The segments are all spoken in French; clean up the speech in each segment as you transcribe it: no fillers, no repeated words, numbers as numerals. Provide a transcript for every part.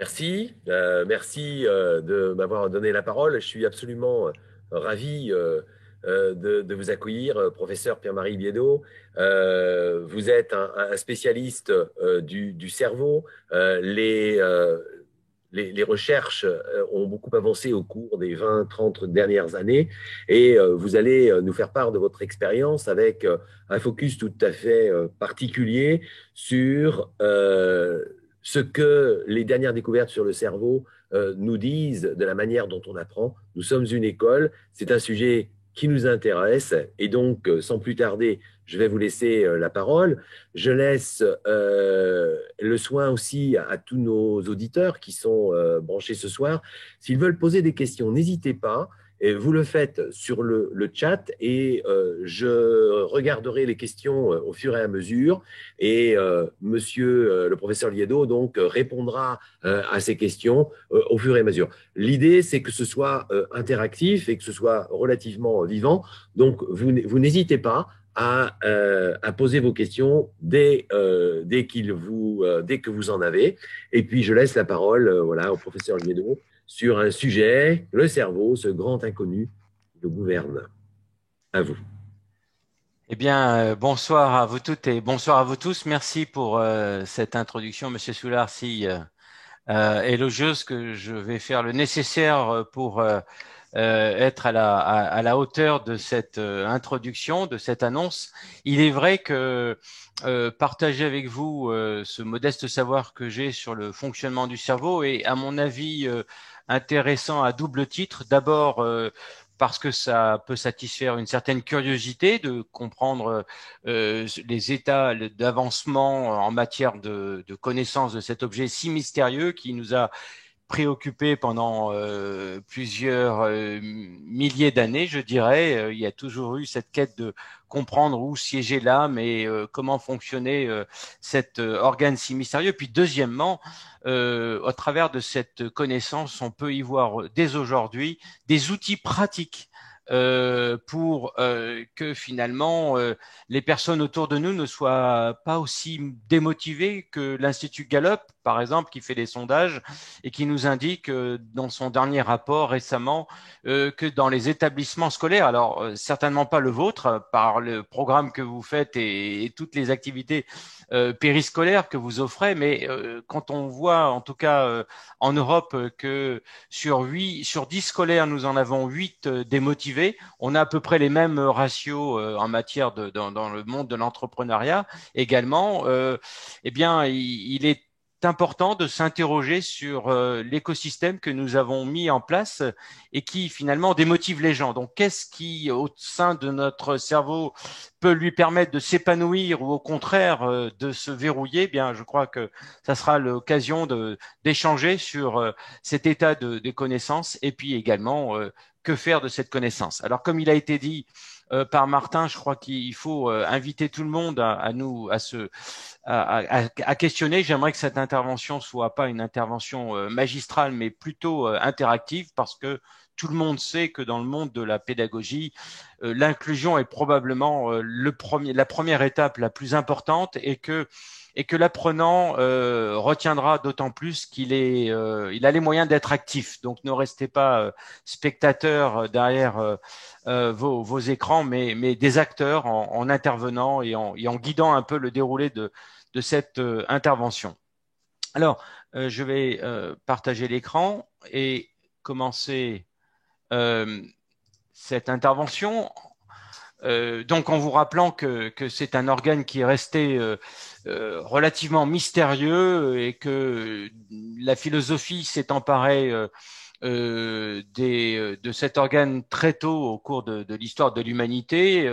Merci, merci de m'avoir donné la parole. Je suis absolument ravi de vous accueillir, professeur Pierre-Marie Biédot. Vous êtes un spécialiste du cerveau. Les recherches ont beaucoup avancé au cours des 20-30 dernières années et vous allez nous faire part de votre expérience avec un focus tout à fait particulier sur ce que les dernières découvertes sur le cerveau nous disent de la manière dont on apprend. Nous sommes une école, c'est un sujet qui nous intéresse et donc, sans plus tarder, je vais vous laisser la parole. Je laisse le soin aussi à tous nos auditeurs qui sont branchés ce soir. S'ils veulent poser des questions, n'hésitez pas. Et vous le faites sur le chat et je regarderai les questions au fur et à mesure. Et monsieur le professeur Liedo donc répondra à ces questions au fur et à mesure. L'idée, c'est que ce soit interactif et que ce soit relativement vivant. Donc, vous n'hésitez pas à poser vos questions dès que vous en avez. Et puis, je laisse la parole voilà, au professeur Liedo sur un sujet, le cerveau, ce grand inconnu qui nous gouverne. À vous. Eh bien, bonsoir à vous toutes et bonsoir à vous tous. Merci pour cette introduction, Monsieur Soulard, si élogieuse, que je vais faire le nécessaire pour être à la hauteur de cette introduction, de cette annonce. Il est vrai que partager avec vous ce modeste savoir que j'ai sur le fonctionnement du cerveau est, à mon avis, intéressant à double titre. D'abord, parce que ça peut satisfaire une certaine curiosité de comprendre les états d'avancement en matière de connaissance de cet objet si mystérieux qui nous a préoccupé pendant plusieurs milliers d'années, je dirais. Il y a toujours eu cette quête de comprendre où siégeait l'âme et comment fonctionnait cet organe si mystérieux. Puis deuxièmement, au travers de cette connaissance, on peut y voir dès aujourd'hui des outils pratiques pour que finalement les personnes autour de nous ne soient pas aussi démotivées que l'Institut Gallup, par exemple, qui fait des sondages et qui nous indique dans son dernier rapport récemment que dans les établissements scolaires, alors certainement pas le vôtre, par le programme que vous faites et toutes les activités périscolaires que vous offrez, mais quand on voit en tout cas en Europe que sur 10 scolaires, nous en avons 8 démotivés. On a à peu près les mêmes ratios en matière dans le monde de l'entrepreneuriat également. Eh bien, il est important de s'interroger sur l'écosystème que nous avons mis en place et qui finalement démotive les gens. Donc, qu'est-ce qui, au sein de notre cerveau, peut lui permettre de s'épanouir ou au contraire de se verrouiller? Eh bien, je crois que ça sera l'occasion d'échanger sur cet état des connaissances et puis également que faire de cette connaissance. Alors, comme il a été dit par Martin, je crois qu'il faut inviter tout le monde à questionner. J'aimerais que cette intervention soit pas une intervention magistrale, mais plutôt interactive, parce que tout le monde sait que dans le monde de la pédagogie, l'inclusion est probablement la première étape la plus importante et que l'apprenant retiendra d'autant plus il a les moyens d'être actif. Donc ne restez pas spectateurs derrière vos écrans, mais des acteurs en intervenant et en guidant un peu le déroulé de cette intervention. Alors, je vais partager l'écran et commencer euh, cette intervention. Donc, en vous rappelant que c'est un organe qui est resté relativement mystérieux et que la philosophie s'est emparée de cet organe très tôt au cours de l'histoire de l'humanité.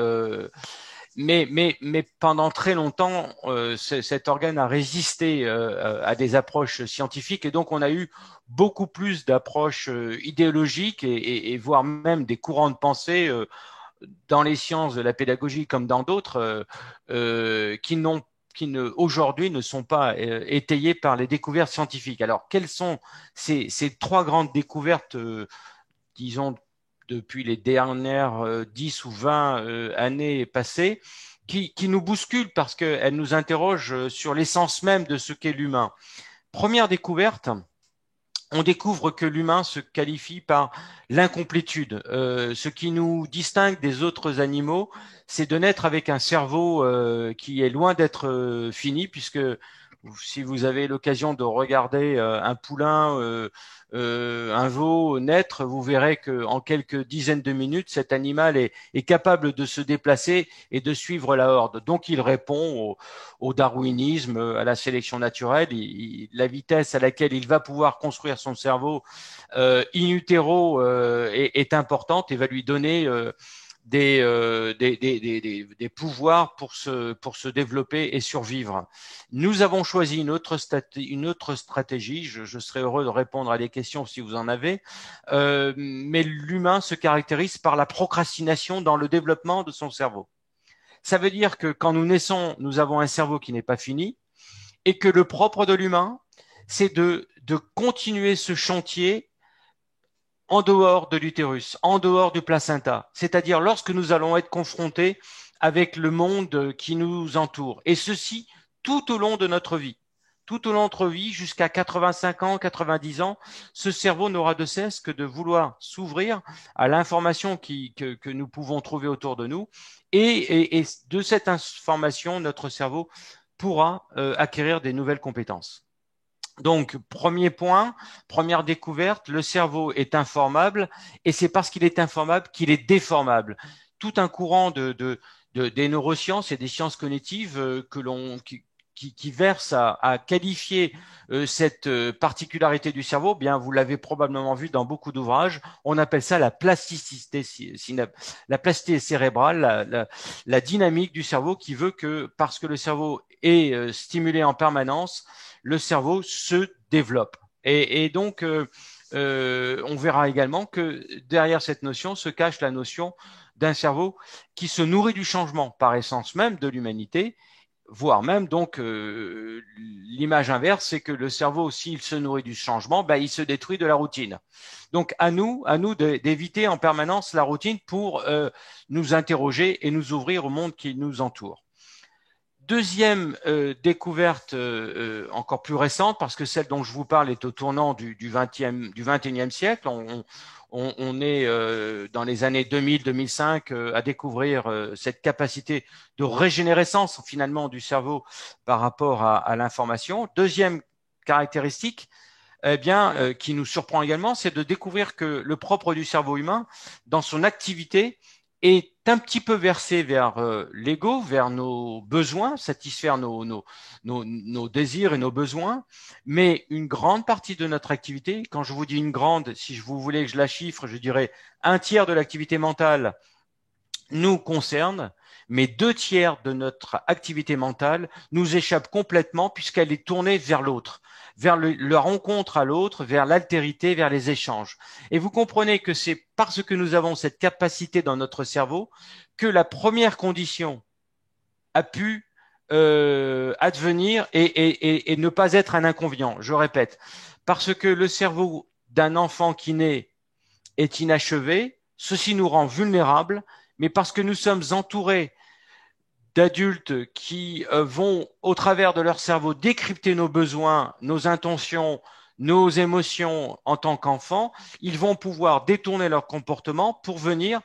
Mais pendant très longtemps, cet organe a résisté à des approches scientifiques et donc on a eu beaucoup plus d'approches idéologiques et voire même des courants de pensée dans les sciences de la pédagogie comme dans d'autres aujourd'hui ne sont pas étayés par les découvertes scientifiques. Alors, quelles sont ces trois grandes découvertes, disons, depuis les dernières 10 ou 20 années passées, qui nous bousculent parce qu'elles nous interrogent sur l'essence même de ce qu'est l'humain? Première découverte, on découvre que l'humain se qualifie par l'incomplétude. Ce qui nous distingue des autres animaux, c'est de naître avec un cerveau qui est loin d'être fini, puisque si vous avez l'occasion de regarder un poulain, un veau naître, vous verrez qu'en quelques dizaines de minutes, cet animal est capable de se déplacer et de suivre la horde. Donc, il répond au darwinisme, à la sélection naturelle. La vitesse à laquelle il va pouvoir construire son cerveau in utero est importante et va lui donner des pouvoirs pour se développer et survivre. Nous avons choisi une autre stratégie. Je serais heureux de répondre à des questions si vous en avez. Mais l'humain se caractérise par la procrastination dans le développement de son cerveau. Ça veut dire que quand nous naissons, nous avons un cerveau qui n'est pas fini et que le propre de l'humain, c'est de continuer ce chantier en dehors de l'utérus, en dehors du placenta, c'est-à-dire lorsque nous allons être confrontés avec le monde qui nous entoure. Et ceci tout au long de notre vie. Tout au long de notre vie, jusqu'à 85 ans, 90 ans, ce cerveau n'aura de cesse que de vouloir s'ouvrir à l'information que nous pouvons trouver autour de nous. Et de cette information, notre cerveau pourra acquérir des nouvelles compétences. Donc, premier point, première découverte, le cerveau est informable et c'est parce qu'il est informable qu'il est déformable. Tout un courant des neurosciences et des sciences cognitives qui verse à qualifier cette particularité du cerveau, bien vous l'avez probablement vu dans beaucoup d'ouvrages, on appelle ça la plasticité cérébrale, la dynamique du cerveau qui veut que parce que le cerveau est stimulé en permanence, le cerveau se développe. Et donc, on verra également que derrière cette notion se cache la notion d'un cerveau qui se nourrit du changement par essence même de l'humanité, voire même donc l'image inverse, c'est que le cerveau, s'il se nourrit du changement, ben, il se détruit de la routine. Donc à nous d'éviter en permanence la routine pour nous interroger et nous ouvrir au monde qui nous entoure. Deuxième découverte encore plus récente, parce que celle dont je vous parle est au tournant du XXIe siècle. On est dans les années 2000-2005 à découvrir cette capacité de régénérescence finalement du cerveau par rapport à l'information. Deuxième caractéristique, eh bien, qui nous surprend également, c'est de découvrir que le propre du cerveau humain, dans son activité, est un petit peu versé vers l'ego, vers nos besoins, satisfaire nos désirs et nos besoins, mais une grande partie de notre activité, quand je vous dis une grande, si vous voulez que je la chiffre, je dirais un tiers de l'activité mentale nous concerne, mais 2 tiers de notre activité mentale nous échappe complètement puisqu'elle est tournée vers l'autre, vers la rencontre à l'autre, vers l'altérité, vers les échanges. Et vous comprenez que c'est parce que nous avons cette capacité dans notre cerveau que la première condition a pu advenir et ne pas être un inconvénient. Je répète, parce que le cerveau d'un enfant qui naît est inachevé, ceci nous rend vulnérables, mais parce que nous sommes entourés d'adultes qui vont, au travers de leur cerveau, décrypter nos besoins, nos intentions, nos émotions en tant qu'enfants, ils vont pouvoir détourner leur comportement pour venir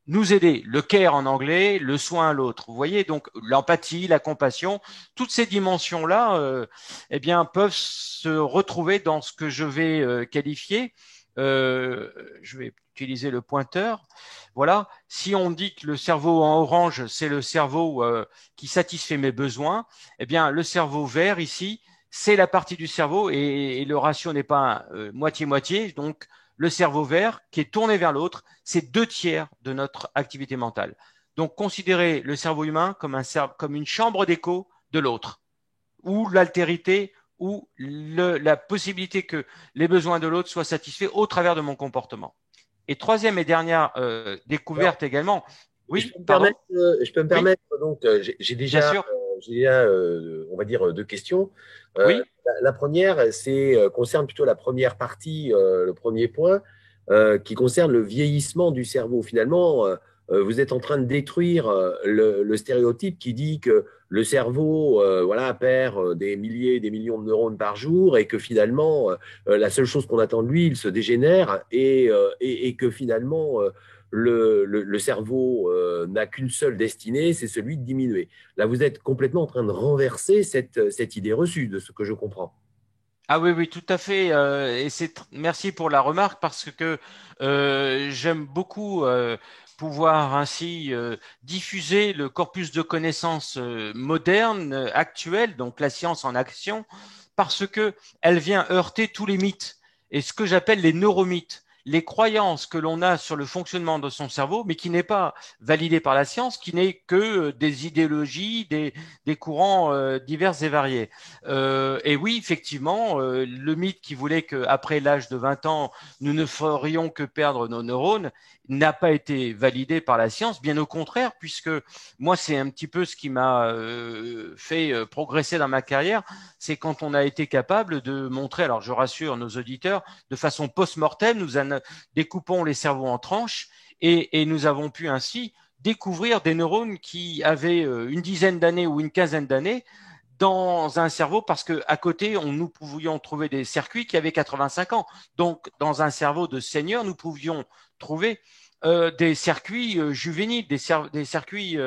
nous aider. Le care en anglais, le soin à l'autre. Vous voyez, donc l'empathie, la compassion, toutes ces dimensions-là, eh bien, peuvent se retrouver dans ce que je vais qualifier. Je vais utiliser le pointeur. Voilà, si on dit que le cerveau en orange, c'est le cerveau qui satisfait mes besoins, eh bien, le cerveau vert ici, c'est la partie du cerveau et le ratio n'est pas moitié-moitié. Donc, le cerveau vert qui est tourné vers l'autre, c'est 2 tiers de notre activité mentale. Donc, considérez le cerveau humain comme une chambre d'écho de l'autre, ou l'altérité, ou la possibilité que les besoins de l'autre soient satisfaits au travers de mon comportement. Et troisième et dernière Alors, découverte également. je Oui, peux me pardon. permettre, Oui, donc, bien sûr. j'ai déjà on va dire, deux questions. Oui, La première, concerne plutôt la première partie, le premier point, qui concerne le vieillissement du cerveau. Finalement, vous êtes en train de détruire le stéréotype qui dit que le cerveau voilà, perd des milliers, des millions de neurones par jour et que finalement, la seule chose qu'on attend de lui, il se dégénère et que finalement, le cerveau n'a qu'une seule destinée, c'est celui de diminuer. Là, vous êtes complètement en train de renverser cette idée reçue, de ce que je comprends. Ah oui, oui, tout à fait. Merci pour la remarque parce que j'aime beaucoup pouvoir ainsi diffuser le corpus de connaissances modernes, actuelles, donc la science en action, parce que elle vient heurter tous les mythes et ce que j'appelle les neuromythes, les croyances que l'on a sur le fonctionnement de son cerveau, mais qui n'est pas validé par la science, qui n'est que des idéologies, des courants divers et variés. Et oui, effectivement, le mythe qui voulait qu'après l'âge de 20 ans, nous ne ferions que perdre nos neurones n'a pas été validé par la science, bien au contraire, puisque moi, c'est un petit peu ce qui m'a fait progresser dans ma carrière, c'est quand on a été capable de montrer, alors je rassure nos auditeurs, de façon post-mortem, découpons les cerveaux en tranches et nous avons pu ainsi découvrir des neurones qui avaient une dizaine d'années ou une quinzaine d'années dans un cerveau parce qu'à côté, nous pouvions trouver des circuits qui avaient 85 ans. Donc, dans un cerveau de senior, nous pouvions trouver des circuits juvéniles, des circuits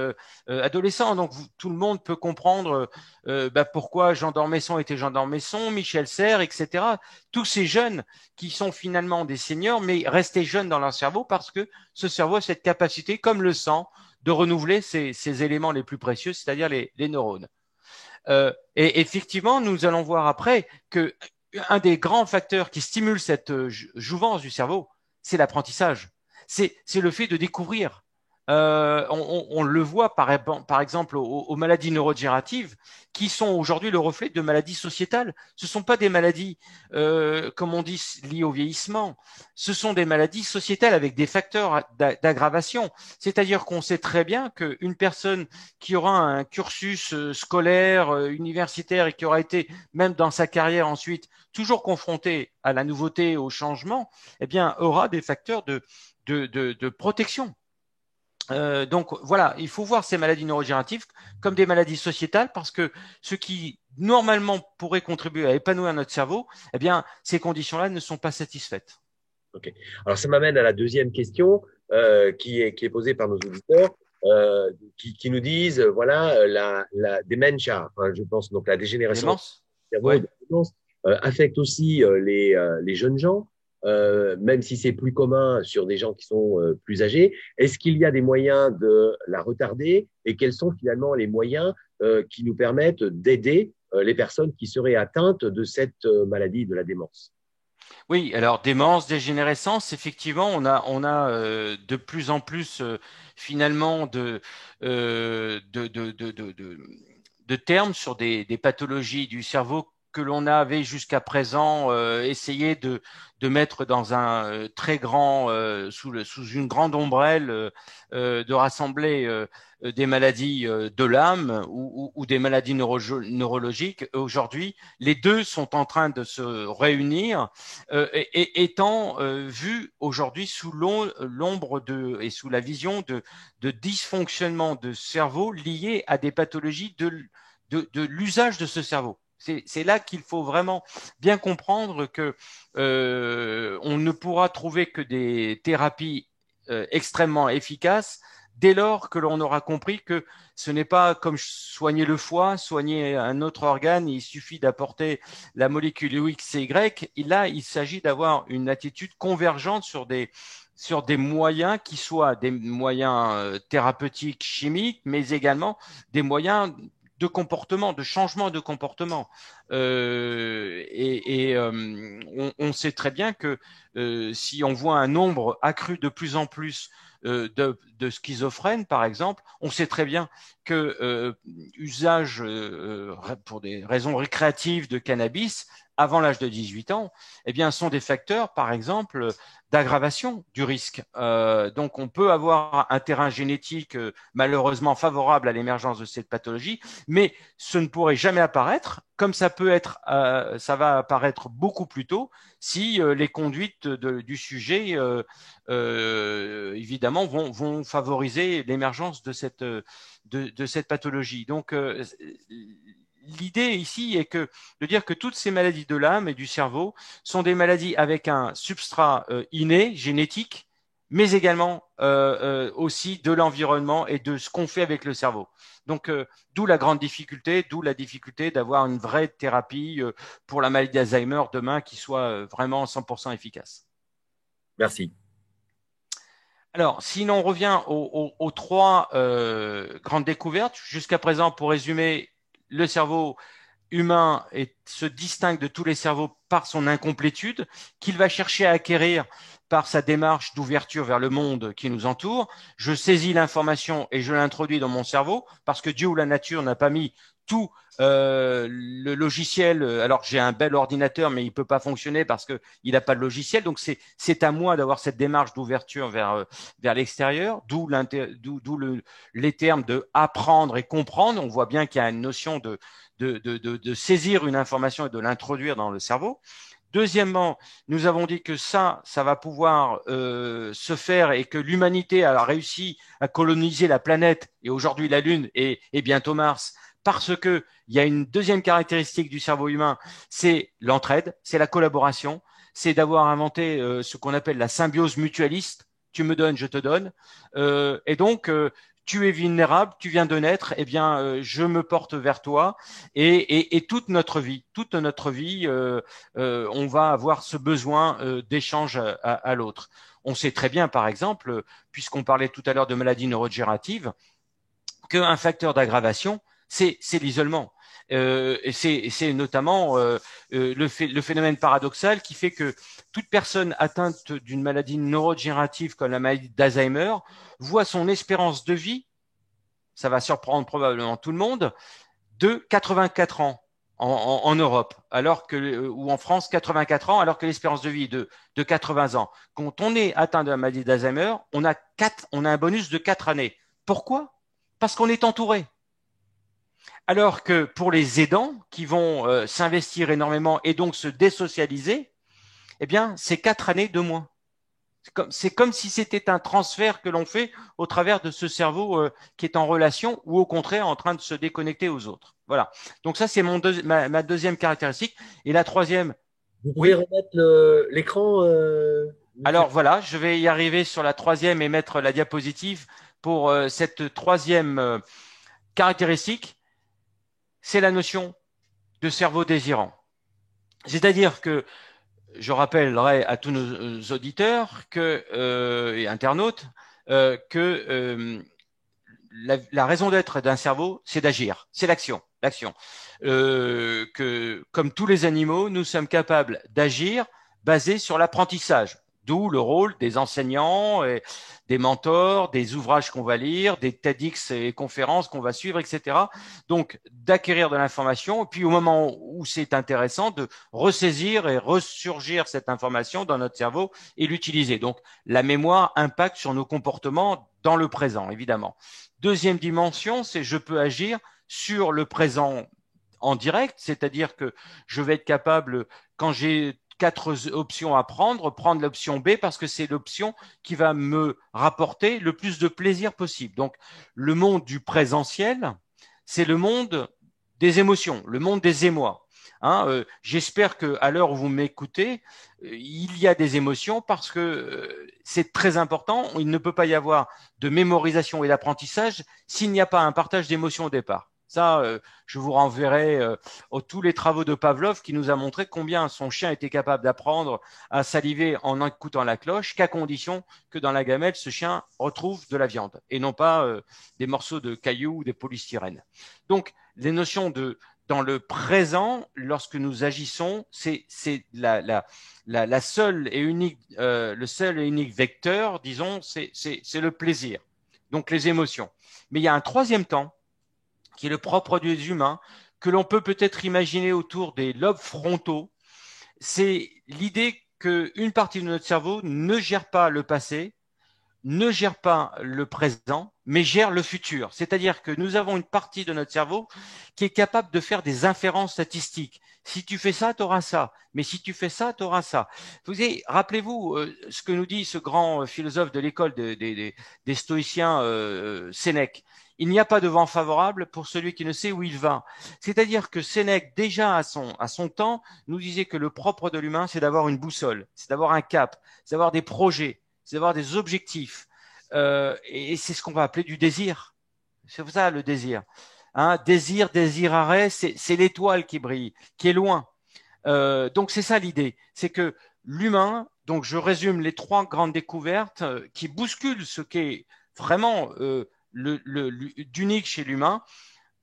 adolescents. Donc, tout le monde peut comprendre pourquoi Jean d'Ormesson était Jean d'Ormesson, Michel Serres, etc. Tous ces jeunes qui sont finalement des seniors, mais restés jeunes dans leur cerveau parce que ce cerveau a cette capacité, comme le sang, de renouveler ces éléments les plus précieux, c'est-à-dire les neurones. Et effectivement, nous allons voir après que un des grands facteurs qui stimule cette jouvence du cerveau, c'est l'apprentissage. C'est le fait de découvrir. On le voit par exemple aux maladies neurodégénératives qui sont aujourd'hui le reflet de maladies sociétales. Ce ne sont pas des maladies, comme on dit, liées au vieillissement. Ce sont des maladies sociétales avec des facteurs d'aggravation. C'est-à-dire qu'on sait très bien qu'une personne qui aura un cursus scolaire, universitaire et qui aura été, même dans sa carrière ensuite, toujours confrontée à la nouveauté, au changement, eh bien, aura des facteurs de protection. Donc voilà, il faut voir ces maladies neurodégénératives comme des maladies sociétales parce que ce qui normalement pourrait contribuer à épanouir notre cerveau, eh bien, ces conditions-là ne sont pas satisfaites. Ok. Alors, ça m'amène à la deuxième question qui est posée par nos auditeurs, qui nous disent, voilà, la dementia, enfin, je pense donc la dégénération du Démence? cerveau, Ouais. de démence, affecte aussi les jeunes gens, même si c'est plus commun sur des gens qui sont plus âgés. Est-ce qu'il y a des moyens de la retarder et quels sont finalement les moyens qui nous permettent d'aider les personnes qui seraient atteintes de cette maladie de la démence? Oui, alors démence, dégénérescence, effectivement, on a de plus en plus finalement de termes sur des pathologies du cerveau que l'on avait jusqu'à présent essayé de mettre dans un très grand, sous une grande ombrelle, de rassembler des maladies de l'âme ou des maladies neurologiques. Aujourd'hui, les deux sont en train de se réunir et étant vus aujourd'hui sous l'ombre et sous la vision de dysfonctionnement de cerveau liés à des pathologies de l'usage de ce cerveau. C'est là qu'il faut vraiment bien comprendre que on ne pourra trouver que des thérapies extrêmement efficaces dès lors que l'on aura compris que ce n'est pas comme soigner le foie, soigner un autre organe, il suffit d'apporter la molécule X et Y. Et là, il s'agit d'avoir une attitude convergente sur des moyens qui soient des moyens thérapeutiques, chimiques, mais également des moyens de comportement, de changement de comportement. On sait très bien que si on voit un nombre accru de plus en plus de schizophrènes, par exemple, on sait très bien que usage pour des raisons récréatives de cannabis avant l'âge de 18 ans, eh bien, sont des facteurs, par exemple, d'aggravation du risque. Donc, on peut avoir un terrain génétique malheureusement favorable à l'émergence de cette pathologie, mais ce ne pourrait jamais apparaître, comme ça peut être, ça va apparaître beaucoup plus tôt si les conduites du sujet, évidemment, vont favoriser l'émergence de cette pathologie. Donc, l'idée ici est de dire que toutes ces maladies de l'âme et du cerveau sont des maladies avec un substrat inné, génétique, mais également aussi de l'environnement et de ce qu'on fait avec le cerveau. Donc, d'où la grande difficulté, d'où la difficulté d'avoir une vraie thérapie pour la maladie d'Alzheimer demain qui soit vraiment 100% efficace. Merci. Alors, sinon on revient aux trois grandes découvertes, jusqu'à présent, pour résumer, le cerveau humain se distingue de tous les cerveaux par son incomplétude, qu'il va chercher à acquérir par sa démarche d'ouverture vers le monde qui nous entoure. Je saisis l'information et je l'introduis dans mon cerveau, parce que Dieu ou la nature n'a pas mis tout le logiciel, alors j'ai un bel ordinateur, mais il peut pas fonctionner parce que il n'a pas de logiciel. Donc c'est à moi d'avoir cette démarche d'ouverture vers l'extérieur, d'où les termes de apprendre et comprendre. On voit bien qu'il y a une notion de saisir une information et de l'introduire dans le cerveau. Deuxièmement, nous avons dit que ça va pouvoir se faire et que l'humanité a réussi à coloniser la planète et aujourd'hui la Lune et bientôt Mars, parce que il y a une deuxième caractéristique du cerveau humain, c'est l'entraide, c'est la collaboration, c'est d'avoir inventé ce qu'on appelle la symbiose mutualiste. Tu me donnes, je te donne. Et donc, tu es vulnérable, tu viens de naître, eh bien, je me porte vers toi. Et toute notre vie, on va avoir ce besoin d'échange à l'autre. On sait très bien, par exemple, puisqu'on parlait tout à l'heure de maladies neurodégénératives, qu'un facteur d'aggravation, c'est l'isolement. Et c'est notamment le phénomène paradoxal qui fait que toute personne atteinte d'une maladie neurodégénérative comme la maladie d'Alzheimer voit son espérance de vie, ça va surprendre probablement tout le monde, de 84 ans en Europe, alors que, ou en France, 84 ans, alors que l'espérance de vie est de 80 ans. Quand on est atteint de la maladie d'Alzheimer, on a un bonus de 4 années. Pourquoi? Parce qu'on est entouré. Alors que pour les aidants qui vont s'investir énormément et donc se désocialiser, eh bien, c'est 4 années de moins. C'est comme si c'était un transfert que l'on fait au travers de ce cerveau qui est en relation ou au contraire en train de se déconnecter aux autres. Voilà. Donc ça, c'est ma deuxième caractéristique. Et la troisième, Vous pouvez oui. remettre l'écran, monsieur? Alors voilà, je vais y arriver sur la troisième et mettre la diapositive pour cette troisième caractéristique. C'est la notion de cerveau désirant. C'est-à-dire que je rappellerai à tous nos auditeurs et internautes que la raison d'être d'un cerveau, c'est d'agir, c'est l'action. Que comme tous les animaux, nous sommes capables d'agir basé sur l'apprentissage. D'où le rôle des enseignants, et des mentors, des ouvrages qu'on va lire, des TEDx et conférences qu'on va suivre, etc. Donc, d'acquérir de l'information, et puis au moment où c'est intéressant, de ressaisir et ressurgir cette information dans notre cerveau et l'utiliser. Donc, la mémoire impacte sur nos comportements dans le présent, évidemment. Deuxième dimension, c'est je peux agir sur le présent en direct, c'est-à-dire que je vais être capable, quand j'ai 4 options à prendre l'option B parce que c'est l'option qui va me rapporter le plus de plaisir possible. Donc, le monde du présentiel, c'est le monde des émotions, le monde des émois. J'espère qu'à l'heure où vous m'écoutez, il y a des émotions parce que c'est très important. Il ne peut pas y avoir de mémorisation et d'apprentissage s'il n'y a pas un partage d'émotions au départ. Ça, je vous renverrai tous les travaux de Pavlov qui nous a montré combien son chien était capable d'apprendre à saliver en écoutant la cloche, qu'à condition que dans la gamelle, ce chien retrouve de la viande et non pas des morceaux de cailloux ou des polystyrènes. Donc, les notions dans le présent, lorsque nous agissons, c'est la seule et unique, le seul et unique vecteur, disons, c'est le plaisir. Donc, les émotions. Mais il y a un troisième temps qui est le propre des humains, que l'on peut peut-être imaginer autour des lobes frontaux, C'est l'idée qu'une partie de notre cerveau ne gère pas le passé, ne gère pas le présent, mais gère le futur. C'est-à-dire que nous avons une partie de notre cerveau qui est capable de faire des inférences statistiques. Si tu fais ça, tu auras ça. Mais si tu fais ça, tu auras ça. Vous savez, rappelez-vous ce que nous dit ce grand philosophe de l'école des stoïciens, Sénèque. Il n'y a pas de vent favorable pour celui qui ne sait où il va. C'est-à-dire que Sénèque, déjà à son temps, nous disait que le propre de l'humain, c'est d'avoir une boussole, c'est d'avoir un cap, c'est d'avoir des projets, c'est d'avoir des objectifs. Et c'est ce qu'on va appeler du désir. C'est ça le désir. Hein, désir, désirare, c'est l'étoile qui brille, qui est loin. Donc c'est ça l'idée, c'est que l'humain, donc je résume les trois grandes découvertes qui bousculent ce qu'est vraiment d'unique chez l'humain,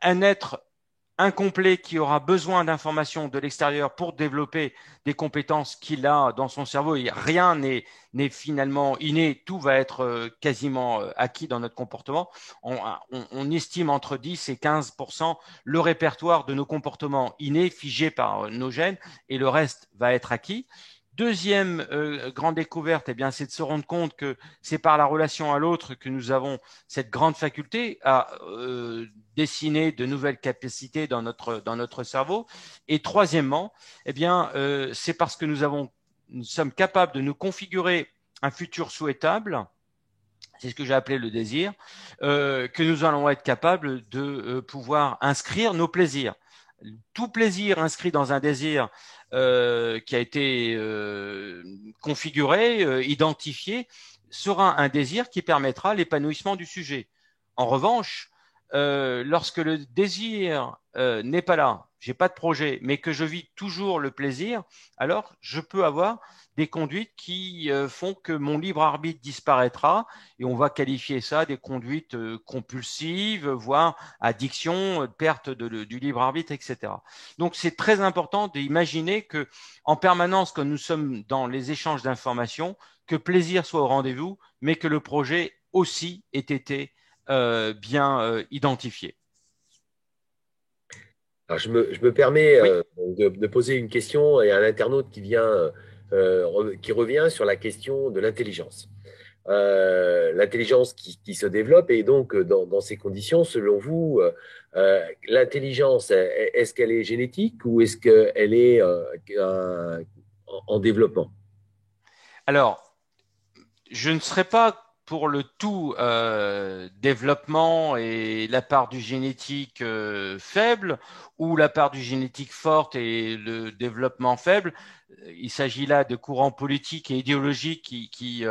un être incomplet qui aura besoin d'informations de l'extérieur pour développer des compétences qu'il a dans son cerveau. Et rien n'est finalement inné, tout va être quasiment acquis dans notre comportement. On estime entre 10 et 15% le répertoire de nos comportements innés, figés par nos gènes, et le reste va être acquis. Deuxième grande découverte, eh bien, c'est de se rendre compte que c'est par la relation à l'autre que nous avons cette grande faculté à dessiner de nouvelles capacités dans notre cerveau. Et troisièmement, eh bien, c'est parce que nous sommes capables de nous configurer un futur souhaitable, c'est ce que j'ai appelé le désir, que nous allons être capables de pouvoir inscrire nos plaisirs. Tout plaisir inscrit dans un désir qui a été configuré, identifié, sera un désir qui permettra l'épanouissement du sujet. En revanche, lorsque le désir n'est pas là, j'ai pas de projet, mais que je vis toujours le plaisir, alors je peux avoir des conduites qui font que mon libre arbitre disparaîtra et on va qualifier ça des conduites compulsives, voire addiction, perte du libre arbitre, etc. Donc c'est très important d'imaginer que en permanence, quand nous sommes dans les échanges d'informations, que plaisir soit au rendez-vous, mais que le projet aussi ait été bien identifié. Alors, je me permets Oui. de poser une question à un internaute qui vient, qui revient sur la question de l'intelligence. L'intelligence qui se développe et donc dans ces conditions, selon vous, l'intelligence, est-ce qu'elle est génétique ou est-ce qu'elle est en développement? Alors, je ne serai pas pour le tout développement et la part du génétique faible ou la part du génétique forte et le développement faible. Il s'agit là de courants politiques et idéologiques qui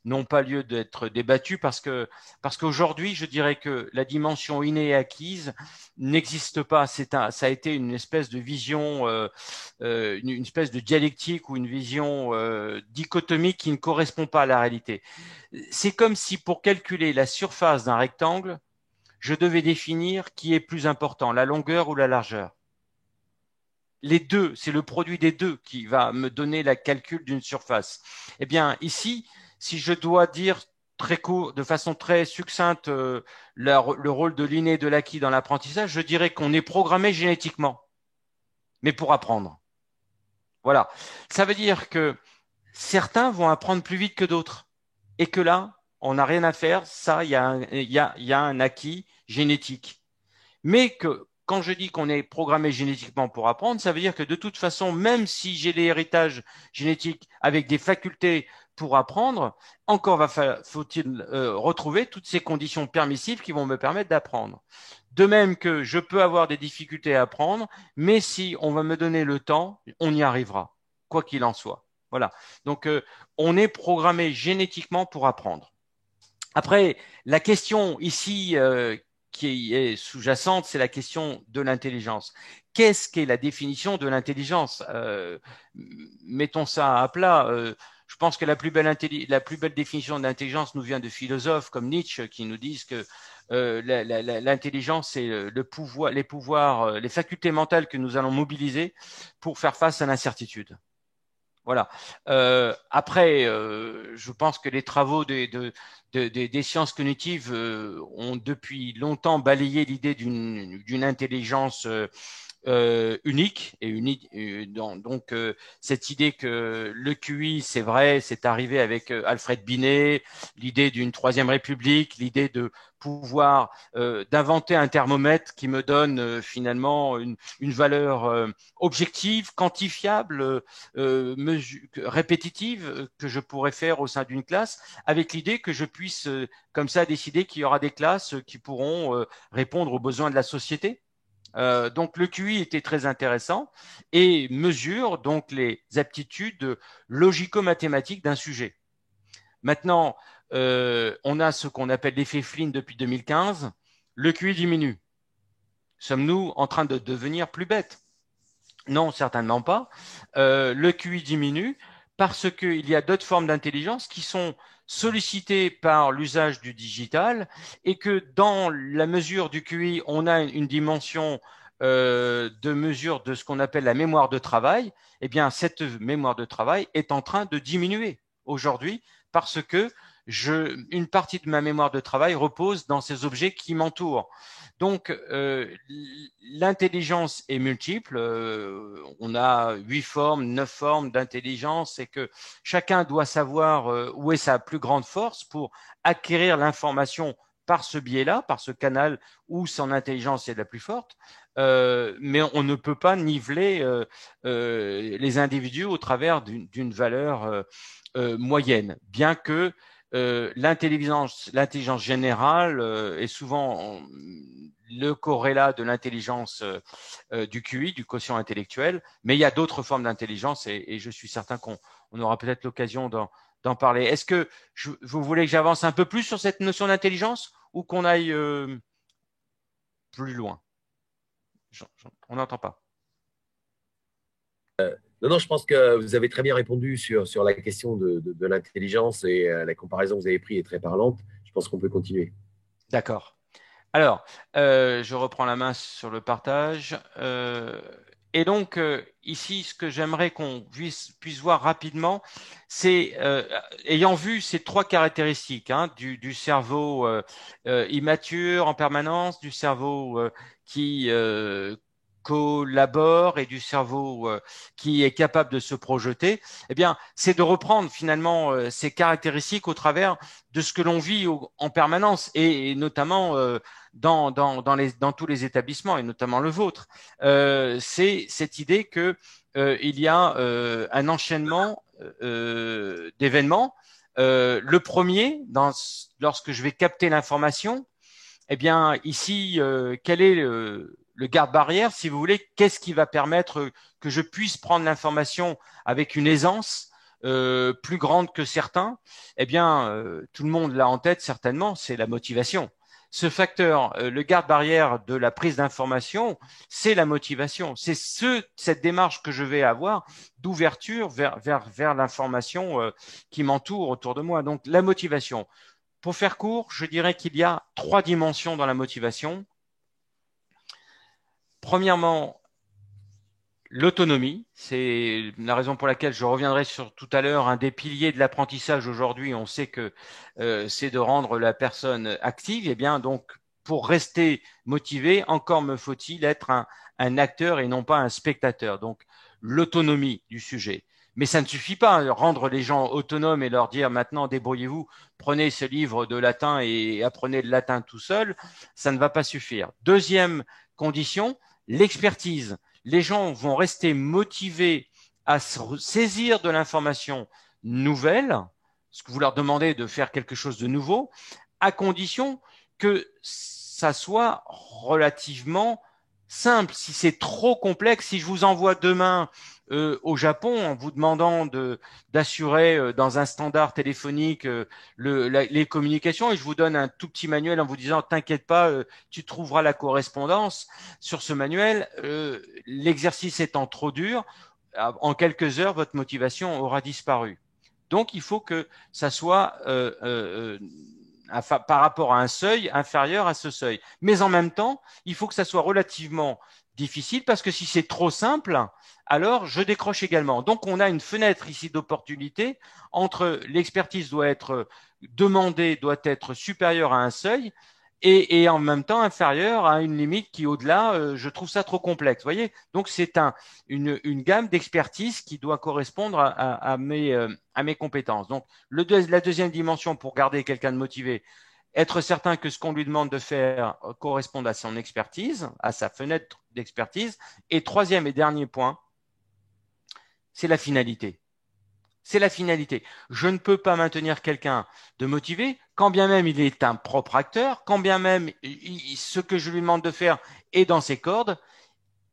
n'ont pas lieu d'être débattus parce qu'aujourd'hui, je dirais que la dimension innée et acquise n'existe pas. Ça a été une espèce de vision, une espèce de dialectique ou une vision dichotomique qui ne correspond pas à la réalité. C'est comme si pour calculer la surface d'un rectangle, je devais définir qui est plus important, la longueur ou la largeur. Les deux, c'est le produit des deux qui va me donner la calcul d'une surface. Eh bien, ici, si je dois dire très court, de façon très succincte, le rôle de l'inné et de l'acquis dans l'apprentissage, je dirais qu'on est programmé génétiquement, mais pour apprendre. Voilà. Ça veut dire que certains vont apprendre plus vite que d'autres. Et que là, on n'a rien à faire. Ça, il y a un acquis génétique. Mais que quand je dis qu'on est programmé génétiquement pour apprendre, ça veut dire que de toute façon, même si j'ai l'héritage génétique avec des facultés pour apprendre, encore faut-il retrouver toutes ces conditions permissives qui vont me permettre d'apprendre. De même que je peux avoir des difficultés à apprendre, mais si on va me donner le temps, on y arrivera, quoi qu'il en soit. Voilà. Donc, on est programmé génétiquement pour apprendre. Après, la question ici qui est sous-jacente, c'est la question de l'intelligence. Qu'est-ce qu'est la définition de l'intelligence? Mettons ça à plat. Je pense que la plus belle définition de l'intelligence nous vient de philosophes comme Nietzsche qui nous disent que l'intelligence, c'est le pouvoir, les pouvoirs, les facultés mentales que nous allons mobiliser pour faire face à l'incertitude. Voilà. Après, je pense que les travaux des sciences cognitives ont depuis longtemps balayé l'idée d'une intelligence unique et unique. Donc, cette idée que le QI, c'est vrai, c'est arrivé avec Alfred Binet, l'idée d'une troisième république, l'idée de pouvoir d'inventer un thermomètre qui me donne finalement une valeur objective, quantifiable, répétitive que je pourrais faire au sein d'une classe, avec l'idée que je puisse comme ça décider qu'il y aura des classes qui pourront répondre aux besoins de la société. Donc le QI était très intéressant et mesure donc les aptitudes logico-mathématiques d'un sujet. Maintenant, on a ce qu'on appelle l'effet Flynn depuis 2015. Le QI diminue. Sommes-nous en train de devenir plus bêtes? Non, certainement pas. Le QI diminue parce qu'il y a d'autres formes d'intelligence qui sont sollicitées par l'usage du digital et que dans la mesure du QI, on a une dimension de mesure de ce qu'on appelle la mémoire de travail. Eh bien, cette mémoire de travail est en train de diminuer aujourd'hui parce que une partie de ma mémoire de travail repose dans ces objets qui m'entourent. Donc, l'intelligence est multiple. On a 8 formes, 9 formes d'intelligence et que chacun doit savoir où est sa plus grande force pour acquérir l'information par ce biais-là, par ce canal où son intelligence est la plus forte. Mais on ne peut pas niveler les individus au travers d'une valeur moyenne, bien que l'intelligence générale est souvent le corrélat de l'intelligence du QI, du quotient intellectuel, mais il y a d'autres formes d'intelligence et je suis certain qu'on aura peut-être l'occasion d'en parler. Est-ce que vous voulez que j'avance un peu plus sur cette notion d'intelligence ou qu'on aille plus loin? On n'entend pas. Non, je pense que vous avez très bien répondu sur la question de l'intelligence et la comparaison que vous avez prise est très parlante. Je pense qu'on peut continuer. D'accord. Alors, je reprends la main sur le partage. Et donc, ici, ce que j'aimerais qu'on puisse voir rapidement, c'est, ayant vu ces trois caractéristiques du cerveau immature en permanence, du cerveau qui collabore et du cerveau qui est capable de se projeter, eh bien, c'est de reprendre finalement ces caractéristiques au travers de ce que l'on vit en permanence et notamment dans tous les établissements et notamment le vôtre. C'est cette idée que il y a un enchaînement d'événements. Le premier, lorsque je vais capter l'information, eh bien ici, quel est le garde-barrière, si vous voulez, qu'est-ce qui va permettre que je puisse prendre l'information avec une aisance plus grande que certains? Eh bien, tout le monde l'a en tête certainement, c'est la motivation. Ce facteur, le garde-barrière de la prise d'information, c'est la motivation. C'est cette démarche que je vais avoir d'ouverture vers l'information qui m'entoure autour de moi. Donc, la motivation. Pour faire court, je dirais qu'il y a trois dimensions dans la motivation. Premièrement, l'autonomie, c'est la raison pour laquelle je reviendrai sur tout à l'heure. Un des piliers de l'apprentissage aujourd'hui, on sait que c'est de rendre la personne active. Eh bien, donc, pour rester motivé, encore me faut-il être un acteur et non pas un spectateur. Donc, l'autonomie du sujet. Mais ça ne suffit pas, rendre les gens autonomes et leur dire maintenant débrouillez-vous, prenez ce livre de latin et apprenez le latin tout seul, ça ne va pas suffire. Deuxième condition, l'expertise. Les gens vont rester motivés à se saisir de l'information nouvelle, ce que vous leur demandez de faire quelque chose de nouveau, à condition que ça soit relativement simple. Si c'est trop complexe, si je vous envoie demain au Japon en vous demandant d'assurer dans un standard téléphonique les communications et je vous donne un tout petit manuel en vous disant t'inquiète pas, tu trouveras la correspondance sur ce manuel. L'exercice étant trop dur, en quelques heures, votre motivation aura disparu. Donc, il faut que ça soit par rapport à un seuil inférieur à ce seuil. Mais en même temps, il faut que ça soit relativement difficile parce que si c'est trop simple, alors je décroche également. Donc, on a une fenêtre ici d'opportunité entre l'expertise doit être demandée, doit être supérieure à un seuil et en même temps inférieur à une limite qui, au-delà, je trouve ça trop complexe. Vous voyez? Donc, c'est une gamme d'expertise qui doit correspondre à mes compétences. Donc, la deuxième dimension pour garder quelqu'un de motivé, être certain que ce qu'on lui demande de faire corresponde à son expertise, à sa fenêtre d'expertise. Et troisième et dernier point, c'est la finalité. C'est la finalité. Je ne peux pas maintenir quelqu'un de motivé, quand bien même il est un propre acteur, quand bien même ce que je lui demande de faire est dans ses cordes,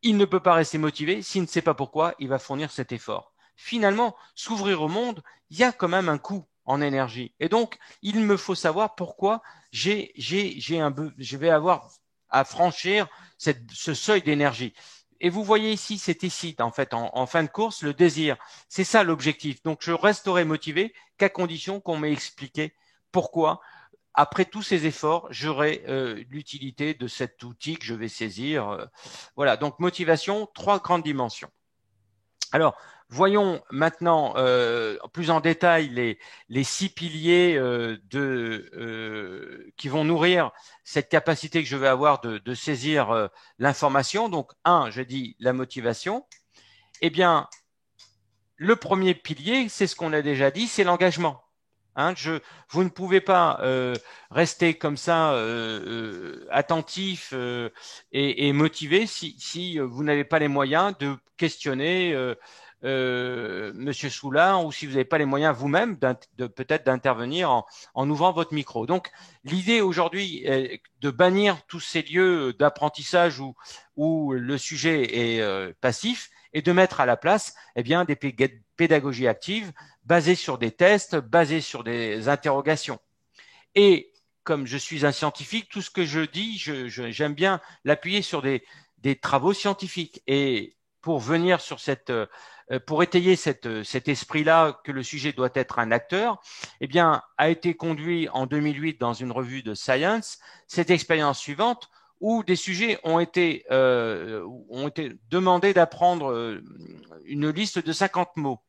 il ne peut pas rester motivé s'il ne sait pas pourquoi il va fournir cet effort. Finalement, s'ouvrir au monde, il y a quand même un coût en énergie. Et donc, il me faut savoir pourquoi je vais avoir à franchir ce seuil d'énergie. Et vous voyez ici, c'est ici, en fait, en fin de course, le désir. C'est ça l'objectif. Donc, je resterai motivé qu'à condition qu'on m'ait expliqué pourquoi après tous ces efforts, j'aurai l'utilité de cet outil que je vais saisir. Voilà, donc motivation, trois grandes dimensions. Alors, voyons maintenant plus en détail les six piliers qui vont nourrir cette capacité que je vais avoir de saisir l'information. Donc, je dis la motivation. Eh bien, le premier pilier, c'est ce qu'on a déjà dit, c'est l'engagement. Vous ne pouvez pas rester comme ça attentif et motivé si vous n'avez pas les moyens de questionner Monsieur Soulard ou si vous n'avez pas les moyens vous-même peut-être d'intervenir en ouvrant votre micro. Donc l'idée aujourd'hui est de bannir tous ces lieux d'apprentissage où le sujet est passif et de mettre à la place des pédagogies actives basées sur des tests, basées sur des interrogations. Et comme je suis un scientifique, tout ce que je dis, j'aime bien l'appuyer sur des travaux scientifiques. Et pour venir sur pour étayer cet esprit-là que le sujet doit être un acteur, a été conduit en 2008 dans une revue de Science cette expérience suivante où des sujets ont été demandés d'apprendre une liste de 50 mots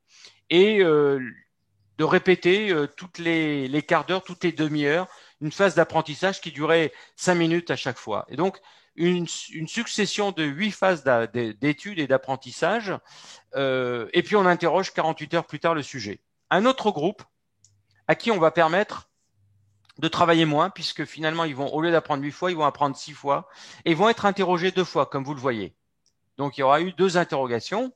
et de répéter toutes les quarts d'heure, toutes les demi-heures, une phase d'apprentissage qui durait 5 minutes à chaque fois. Et donc, une succession de 8 phases d'études et d'apprentissage, et puis on interroge 48 heures plus tard le sujet. Un autre groupe à qui on va permettre de travailler moins, puisque finalement, au lieu d'apprendre 8 fois, ils vont apprendre 6 fois, et ils vont être interrogés 2 fois, comme vous le voyez. Donc, il y aura eu 2 interrogations,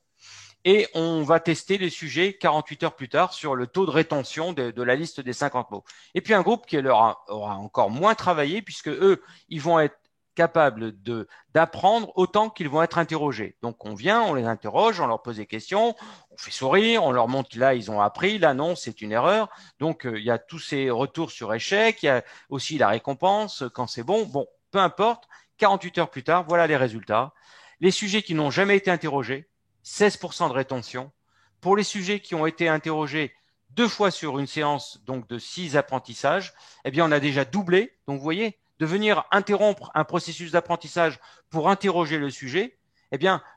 et on va tester les sujets 48 heures plus tard sur le taux de rétention de la liste des 50 mots. Et puis, un groupe qui aura encore moins travaillé, puisque eux, ils vont être capables d'apprendre autant qu'ils vont être interrogés. Donc, on vient, on les interroge, on leur pose des questions, on fait sourire, on leur montre que là, ils ont appris, là, non, c'est une erreur. Donc, il y a tous ces retours sur échec, il y a aussi la récompense quand c'est bon. Bon, peu importe, 48 heures plus tard, voilà les résultats. Les sujets qui n'ont jamais été interrogés, 16% de rétention. Pour les sujets qui ont été interrogés 2 fois sur une séance donc de 6 apprentissages, on a déjà doublé. Donc, vous voyez, de venir interrompre un processus d'apprentissage pour interroger le sujet,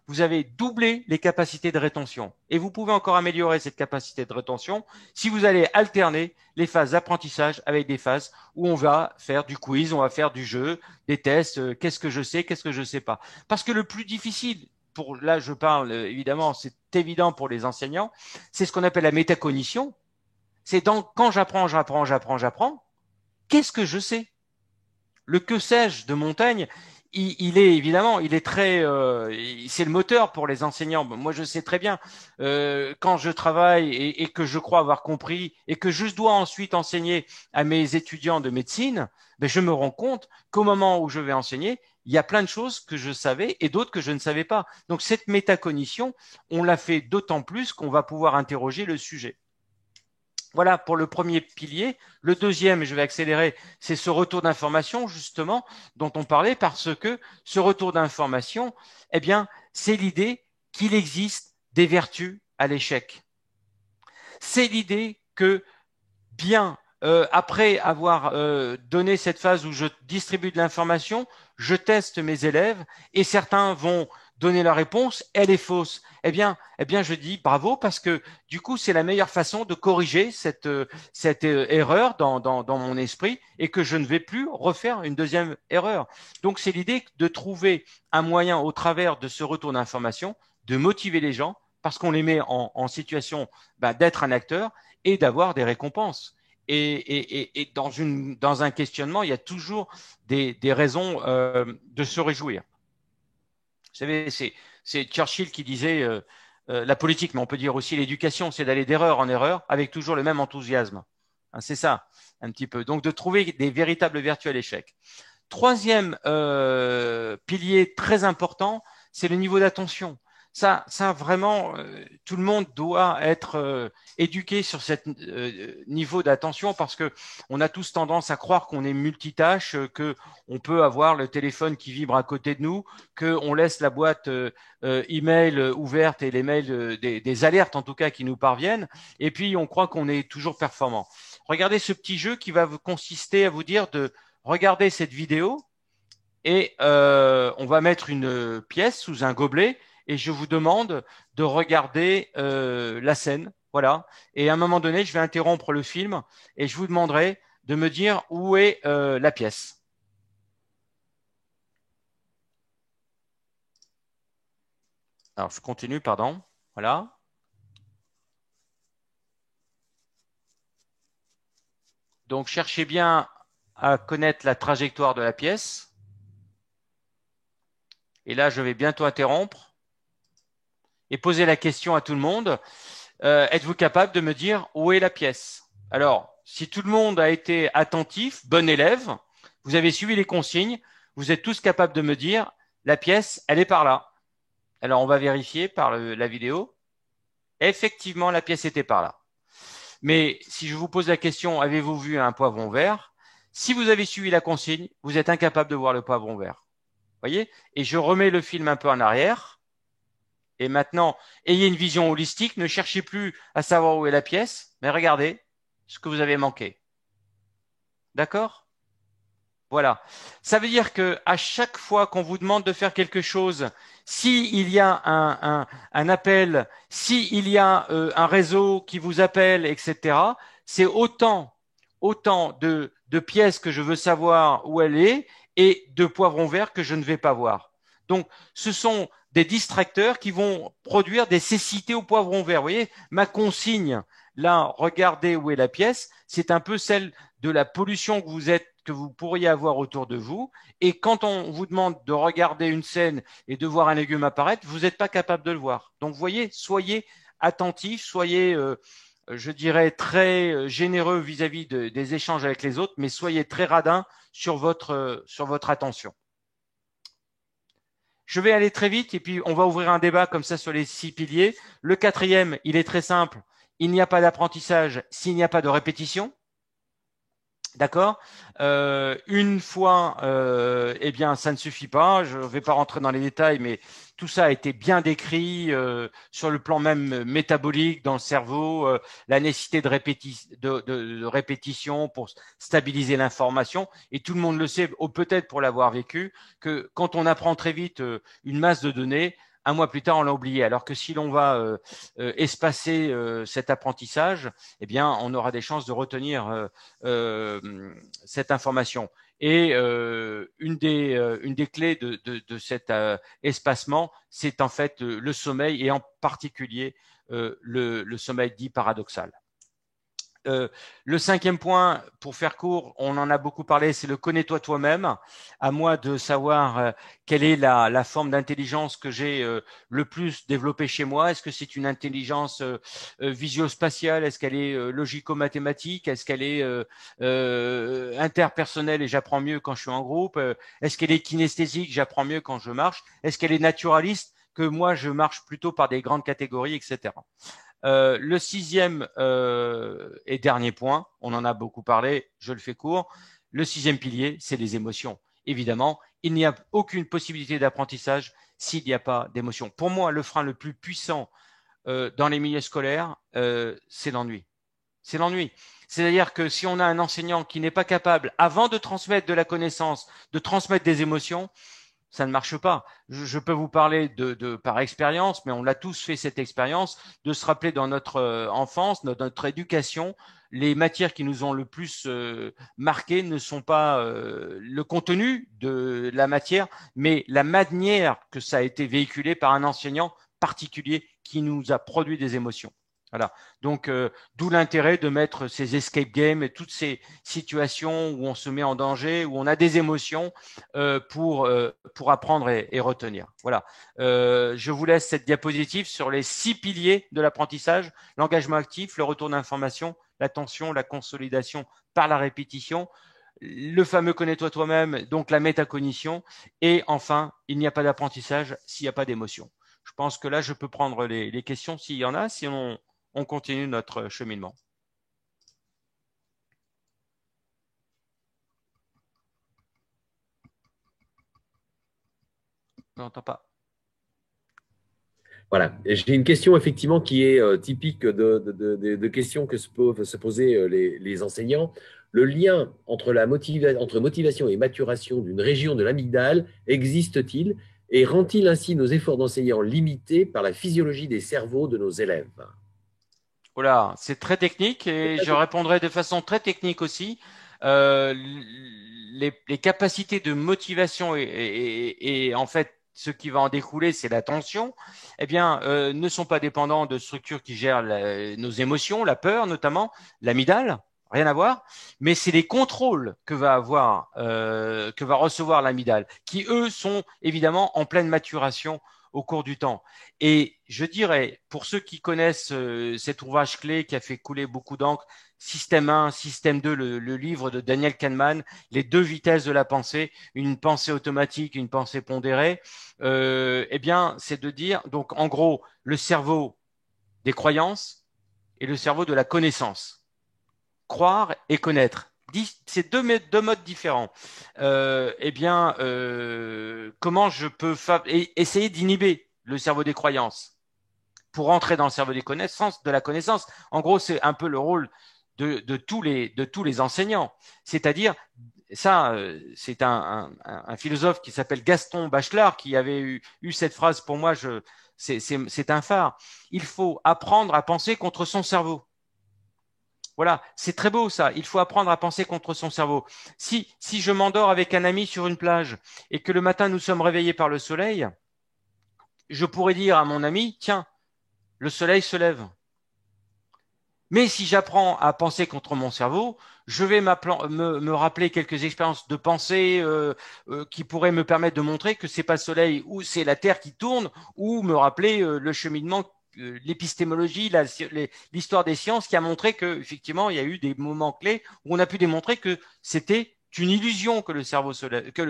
vous avez doublé les capacités de rétention. Et vous pouvez encore améliorer cette capacité de rétention si vous allez alterner les phases d'apprentissage avec des phases où on va faire du quiz, on va faire du jeu, des tests, qu'est-ce que je sais, qu'est-ce que je ne sais pas. Parce que le plus difficile, là je parle évidemment, c'est évident pour les enseignants, c'est ce qu'on appelle la métacognition. C'est quand j'apprends, qu'est-ce que je sais? Le que sais-je de Montaigne, il est évidemment, il est très, c'est le moteur pour les enseignants. Moi, je sais très bien quand je travaille et que je crois avoir compris et que je dois ensuite enseigner à mes étudiants de médecine, je me rends compte qu'au moment où je vais enseigner, il y a plein de choses que je savais et d'autres que je ne savais pas. Donc cette métacognition, on l'a fait d'autant plus qu'on va pouvoir interroger le sujet. Voilà pour le premier pilier. Le deuxième, et je vais accélérer, c'est ce retour d'information, justement, dont on parlait, parce que ce retour d'information, c'est l'idée qu'il existe des vertus à l'échec. C'est l'idée que, bien, après avoir donné cette phase où je distribue de l'information, je teste mes élèves et certains vont donné la réponse, elle est fausse. Eh bien, je dis bravo parce que du coup, c'est la meilleure façon de corriger cette erreur dans mon esprit et que je ne vais plus refaire une deuxième erreur. Donc, c'est l'idée de trouver un moyen au travers de ce retour d'information de motiver les gens parce qu'on les met en situation d'être un acteur et d'avoir des récompenses. Et dans un questionnement, il y a toujours des raisons de se réjouir. Vous savez, c'est Churchill qui disait la politique, mais on peut dire aussi l'éducation, c'est d'aller d'erreur en erreur avec toujours le même enthousiasme. Hein, c'est ça, un petit peu. Donc, de trouver des véritables vertus à l'échec. Troisième pilier très important, c'est le niveau d'attention. Ça vraiment, tout le monde doit être éduqué sur ce niveau d'attention parce que on a tous tendance à croire qu'on est multitâche, que on peut avoir le téléphone qui vibre à côté de nous, que on laisse la boîte email ouverte et les mails des alertes en tout cas qui nous parviennent, et puis on croit qu'on est toujours performant. Regardez ce petit jeu qui va consister à vous dire de regarder cette vidéo et on va mettre une pièce sous un gobelet et je vous demande de regarder la scène. Voilà. Et à un moment donné, je vais interrompre le film et je vous demanderai de me dire où est la pièce. Alors, je continue, pardon. Voilà. Donc, cherchez bien à connaître la trajectoire de la pièce. Et là, je vais bientôt interrompre et poser la question à tout le monde. Êtes-vous capable de me dire où est la pièce? Alors, si tout le monde a été attentif, bon élève, vous avez suivi les consignes, vous êtes tous capables de me dire la pièce, elle est par là. Alors, on va vérifier par la vidéo. Effectivement, la pièce était par là. Mais si je vous pose la question, avez-vous vu un poivron vert? Si vous avez suivi la consigne, vous êtes incapable de voir le poivron vert. Voyez? Et je remets le film un peu en arrière. Et maintenant, ayez une vision holistique. Ne cherchez plus à savoir où est la pièce, mais regardez ce que vous avez manqué. D'accord? Voilà. Ça veut dire que à chaque fois qu'on vous demande de faire quelque chose, s'il y a un appel, s'il y a un réseau qui vous appelle, etc., c'est autant de pièces que je veux savoir où elle est et de poivrons verts que je ne vais pas voir. Donc, ce sont des distracteurs qui vont produire des cécités au poivron vert. Vous voyez, ma consigne, là, regardez où est la pièce, c'est un peu celle de la pollution que vous pourriez avoir autour de vous. Et quand on vous demande de regarder une scène et de voir un légume apparaître, vous n'êtes pas capable de le voir. Donc, vous voyez, soyez attentifs, soyez, je dirais, très généreux vis-à-vis des échanges avec les autres, mais soyez très radin sur votre attention. Je vais aller très vite et puis on va ouvrir un débat comme ça sur les 6 piliers. Le quatrième, il est très simple. Il n'y a pas d'apprentissage s'il n'y a pas de répétition. D'accord. Une fois, eh bien, ça ne suffit pas. Je ne vais pas rentrer dans les détails, mais tout ça a été bien décrit sur le plan même métabolique dans le cerveau, la nécessité de répétition pour stabiliser l'information. Et tout le monde le sait, ou peut-être pour l'avoir vécu, que quand on apprend très vite une masse de données, un mois plus tard, on l'a oublié. Alors que si l'on va espacer cet apprentissage, eh bien, on aura des chances de retenir cette information. Et une des clés de cet espacement, c'est en fait le sommeil et en particulier le sommeil dit paradoxal. Le cinquième point, pour faire court, on en a beaucoup parlé, c'est le connais-toi toi-même. À moi de savoir quelle est la forme d'intelligence que j'ai le plus développée chez moi. Est-ce que c'est une intelligence visio-spatiale? Est-ce qu'elle est logico-mathématique? Est-ce qu'elle est interpersonnelle et j'apprends mieux quand je suis en groupe? Est-ce qu'elle est kinesthésique? J'apprends mieux quand je marche. Est-ce qu'elle est naturaliste? Que moi, je marche plutôt par des grandes catégories, etc. Le sixième et dernier point, on en a beaucoup parlé, je le fais court. Le sixième pilier, c'est les émotions. Évidemment, il n'y a aucune possibilité d'apprentissage s'il n'y a pas d'émotions. Pour moi, le frein le plus puissant dans les milieux scolaires, c'est l'ennui. C'est l'ennui. C'est-à-dire que si on a un enseignant qui n'est pas capable, avant de transmettre de la connaissance, de transmettre des émotions, ça ne marche pas. Je peux vous parler par expérience, mais on l'a tous fait cette expérience, de se rappeler dans notre enfance, notre éducation, les matières qui nous ont le plus marqué ne sont pas le contenu de la matière, mais la manière que ça a été véhiculé par un enseignant particulier qui nous a produit des émotions. Voilà. Donc, d'où l'intérêt de mettre ces escape games et toutes ces situations où on se met en danger, où on a des émotions pour apprendre et retenir. Voilà. Je vous laisse cette diapositive sur les 6 piliers de l'apprentissage: l'engagement actif, le retour d'information, l'attention, la consolidation par la répétition, le fameux connais-toi toi-même, donc la métacognition, et enfin, il n'y a pas d'apprentissage s'il n'y a pas d'émotion. Je pense que là, je peux prendre les questions s'il y en a, si on continue notre cheminement. Je n'entends pas. Voilà. J'ai une question effectivement qui est typique de questions que se peuvent se poser les enseignants. Le lien entre entre motivation et maturation d'une région de l'amygdale existe-t-il et rend-il ainsi nos efforts d'enseignants limités par la physiologie des cerveaux de nos élèves? Voilà, c'est très technique et je répondrai de façon très technique aussi. Euh, les capacités de motivation et en fait ce qui va en découler, c'est l'attention, eh bien, ne sont pas dépendants de structures qui gèrent nos émotions, la peur notamment, l'amygdale, rien à voir, mais c'est les contrôles que va recevoir l'amygdale, qui eux sont évidemment en pleine maturation au cours du temps. Et je dirais, pour ceux qui connaissent cet ouvrage clé qui a fait couler beaucoup d'encre, Système 1, Système 2, le livre de Daniel Kahneman, les deux vitesses de la pensée, une pensée automatique, une pensée pondérée, eh bien, c'est de dire, donc en gros, le cerveau des croyances et le cerveau de la connaissance. Croire et connaître. C'est deux modes différents. Eh bien, comment je peux essayer d'inhiber le cerveau des croyances pour entrer dans le cerveau de la connaissance? En gros, c'est un peu le rôle de tous les enseignants. C'est-à-dire, ça, c'est un philosophe qui s'appelle Gaston Bachelard qui avait eu cette phrase pour moi, c'est un phare. Il faut apprendre à penser contre son cerveau. Voilà, c'est très beau ça. Il faut apprendre à penser contre son cerveau. Si je m'endors avec un ami sur une plage et que le matin nous sommes réveillés par le soleil, je pourrais dire à mon ami, tiens, le soleil se lève. Mais si j'apprends à penser contre mon cerveau, je vais me rappeler quelques expériences de pensée qui pourraient me permettre de montrer que c'est pas le soleil ou c'est la Terre qui tourne, ou me rappeler le cheminement, l'épistémologie, l'histoire des sciences qui a montré que effectivement il y a eu des moments clés où on a pu démontrer que c'était une illusion que le cerveau se lève, que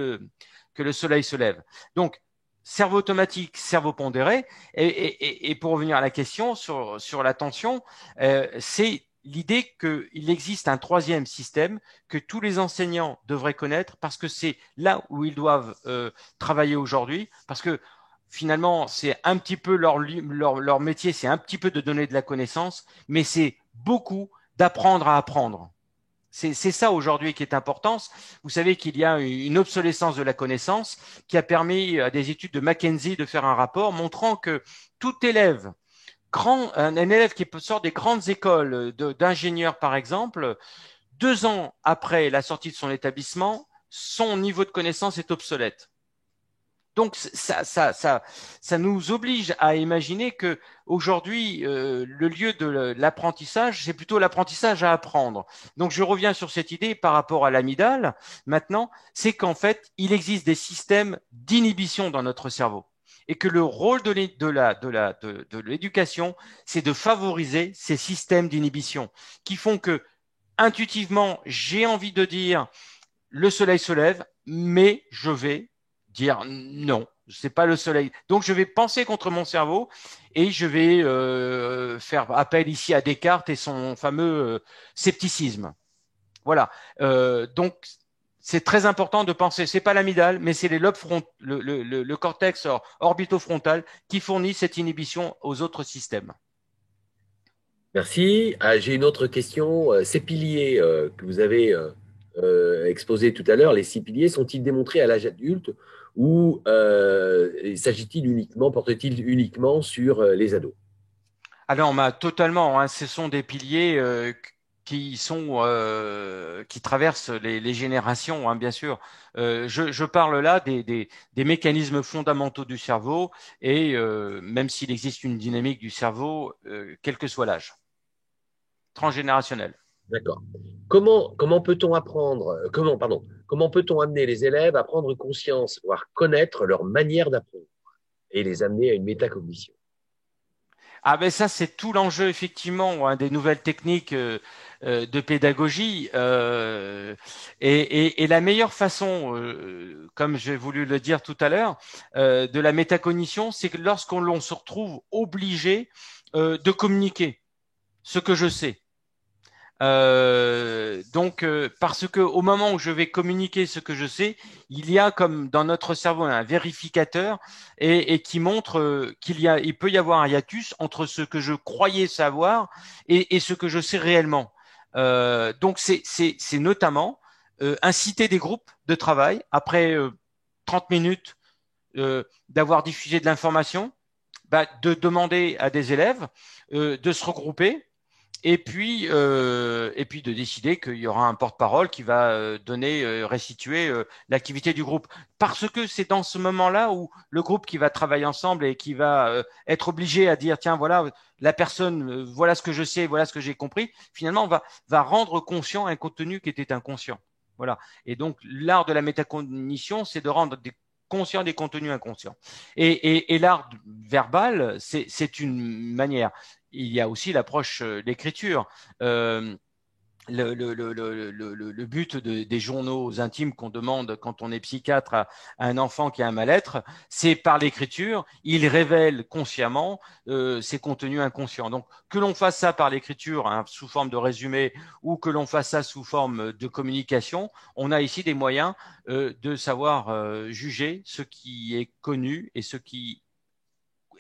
le soleil se lève. Donc cerveau automatique, cerveau pondéré. Et pour revenir à la question sur l'attention, c'est l'idée qu'il existe un troisième système que tous les enseignants devraient connaître parce que c'est là où ils doivent travailler aujourd'hui, parce que finalement, c'est un petit peu leur métier, c'est un petit peu de donner de la connaissance, mais c'est beaucoup d'apprendre à apprendre. C'est ça aujourd'hui qui est important. Vous savez qu'il y a une obsolescence de la connaissance qui a permis à des études de McKinsey de faire un rapport montrant que tout élève, un élève qui sort des grandes écoles d'ingénieurs par exemple, 2 ans après la sortie de son établissement, son niveau de connaissance est obsolète. Donc ça nous oblige à imaginer que aujourd'hui le lieu de l'apprentissage, c'est plutôt l'apprentissage à apprendre. Donc je reviens sur cette idée par rapport à l'amygdale. Maintenant, c'est qu'en fait il existe des systèmes d'inhibition dans notre cerveau et que le rôle de l'éducation, c'est de favoriser ces systèmes d'inhibition qui font que intuitivement j'ai envie de dire le soleil se lève, mais je vais dire non, c'est pas le soleil. Donc je vais penser contre mon cerveau et je vais faire appel ici à Descartes et son fameux scepticisme. Voilà. Donc c'est très important de penser. C'est pas l'amygdale, mais c'est les lobes le cortex orbitofrontal qui fournit cette inhibition aux autres systèmes. Merci. Ah, j'ai une autre question. Ces piliers que vous avez exposés tout à l'heure, les 6 piliers, sont-ils démontrés à l'âge adulte ou s'agit-il uniquement, porte-t-il uniquement sur les ados? Alors, totalement, hein, ce sont des piliers qui traversent les générations, hein, bien sûr. Je parle là des mécanismes fondamentaux du cerveau et même s'il existe une dynamique du cerveau, quel que soit l'âge, transgénérationnel. D'accord. Comment peut-on apprendre, comment peut-on amener les élèves à prendre conscience, voire connaître leur manière d'apprendre et les amener à une métacognition? Ah ben ça, c'est tout l'enjeu, effectivement, hein, des nouvelles techniques de pédagogie. Et la meilleure façon, comme j'ai voulu le dire tout à l'heure, de la métacognition, c'est que lorsqu'on se retrouve obligé de communiquer ce que je sais. Parce que au moment où je vais communiquer ce que je sais, il y a comme dans notre cerveau un vérificateur et qui montre il peut y avoir un hiatus entre ce que je croyais savoir et ce que je sais réellement. Donc c'est notamment inciter des groupes de travail après 30 minutes d'avoir diffusé de l'information, de demander à des élèves de se regrouper et puis de décider qu'il y aura un porte-parole qui va restituer l'activité du groupe. Parce que c'est dans ce moment-là où le groupe qui va travailler ensemble et qui va être obligé à dire, tiens, voilà, la personne, voilà ce que je sais, voilà ce que j'ai compris, finalement, va rendre conscient un contenu qui était inconscient. Voilà. Et donc, l'art de la métacognition, c'est de rendre conscient des contenus inconscients. Et l'art verbal, c'est une manière. Il y a aussi l'approche d'écriture. Le but des journaux intimes qu'on demande quand on est psychiatre à un enfant qui a un mal-être, c'est par l'écriture, il révèle consciemment ses contenus inconscients. Donc, que l'on fasse ça par l'écriture, hein, sous forme de résumé, ou que l'on fasse ça sous forme de communication, on a ici des moyens de savoir juger ce qui est connu et ce qui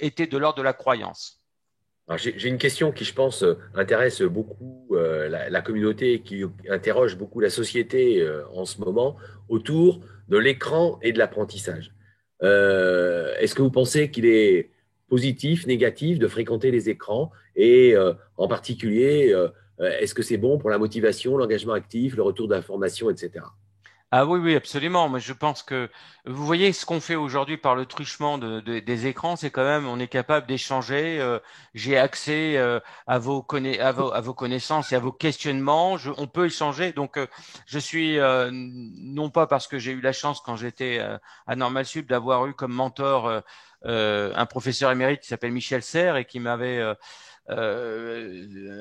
était de l'ordre de la croyance. Alors, j'ai une question qui, je pense, intéresse beaucoup la communauté et qui interroge beaucoup la société en ce moment autour de l'écran et de l'apprentissage. Est-ce que vous pensez qu'il est positif, négatif de fréquenter les écrans et en particulier, est-ce que c'est bon pour la motivation, l'engagement actif, le retour d'informations, etc. Ah oui, oui, absolument. Mais je pense que vous voyez ce qu'on fait aujourd'hui par le truchement des écrans, c'est quand même on est capable d'échanger. J'ai accès à vos connaissances et à vos questionnements. On peut échanger. Donc je suis non pas parce que j'ai eu la chance quand j'étais à Normal Sup d'avoir eu comme mentor un professeur émérite qui s'appelle Michel Serres et qui m'avait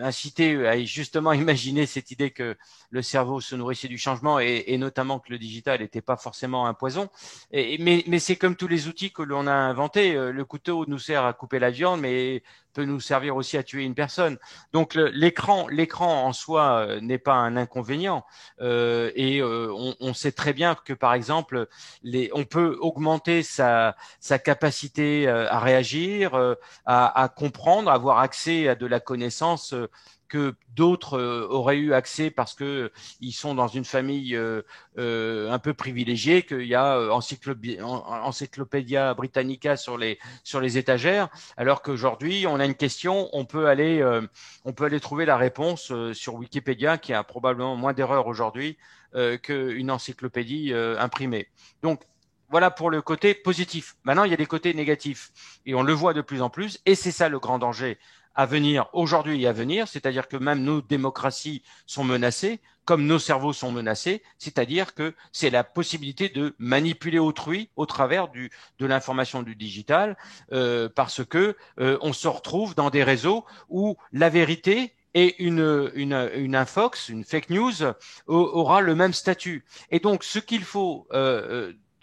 incité à justement imaginer cette idée que le cerveau se nourrissait du changement et notamment que le digital n'était pas forcément un poison. Mais c'est comme tous les outils que l'on a inventés. Le couteau nous sert à couper la viande, mais peut nous servir aussi à tuer une personne. Donc l'écran en soi n'est pas un inconvénient. On sait très bien que par exemple, on peut augmenter sa capacité à réagir, à comprendre, à avoir accès à de la connaissance que d'autres auraient eu accès parce que ils sont dans une famille un peu privilégiée, qu'il y a Encyclopédia Britannica sur les étagères, alors qu'aujourd'hui on a une question, on peut aller trouver la réponse sur Wikipédia qui a probablement moins d'erreurs aujourd'hui qu'une encyclopédie imprimée. Donc voilà pour le côté positif. Maintenant, il y a des côtés négatifs et on le voit de plus en plus et c'est ça le grand danger à venir aujourd'hui et à venir, c'est-à-dire que même nos démocraties sont menacées, comme nos cerveaux sont menacés, c'est-à-dire que c'est la possibilité de manipuler autrui au travers de l'information du digital, parce que on se retrouve dans des réseaux où la vérité et une infox, une fake news, aura le même statut. Et donc, ce qu'il faut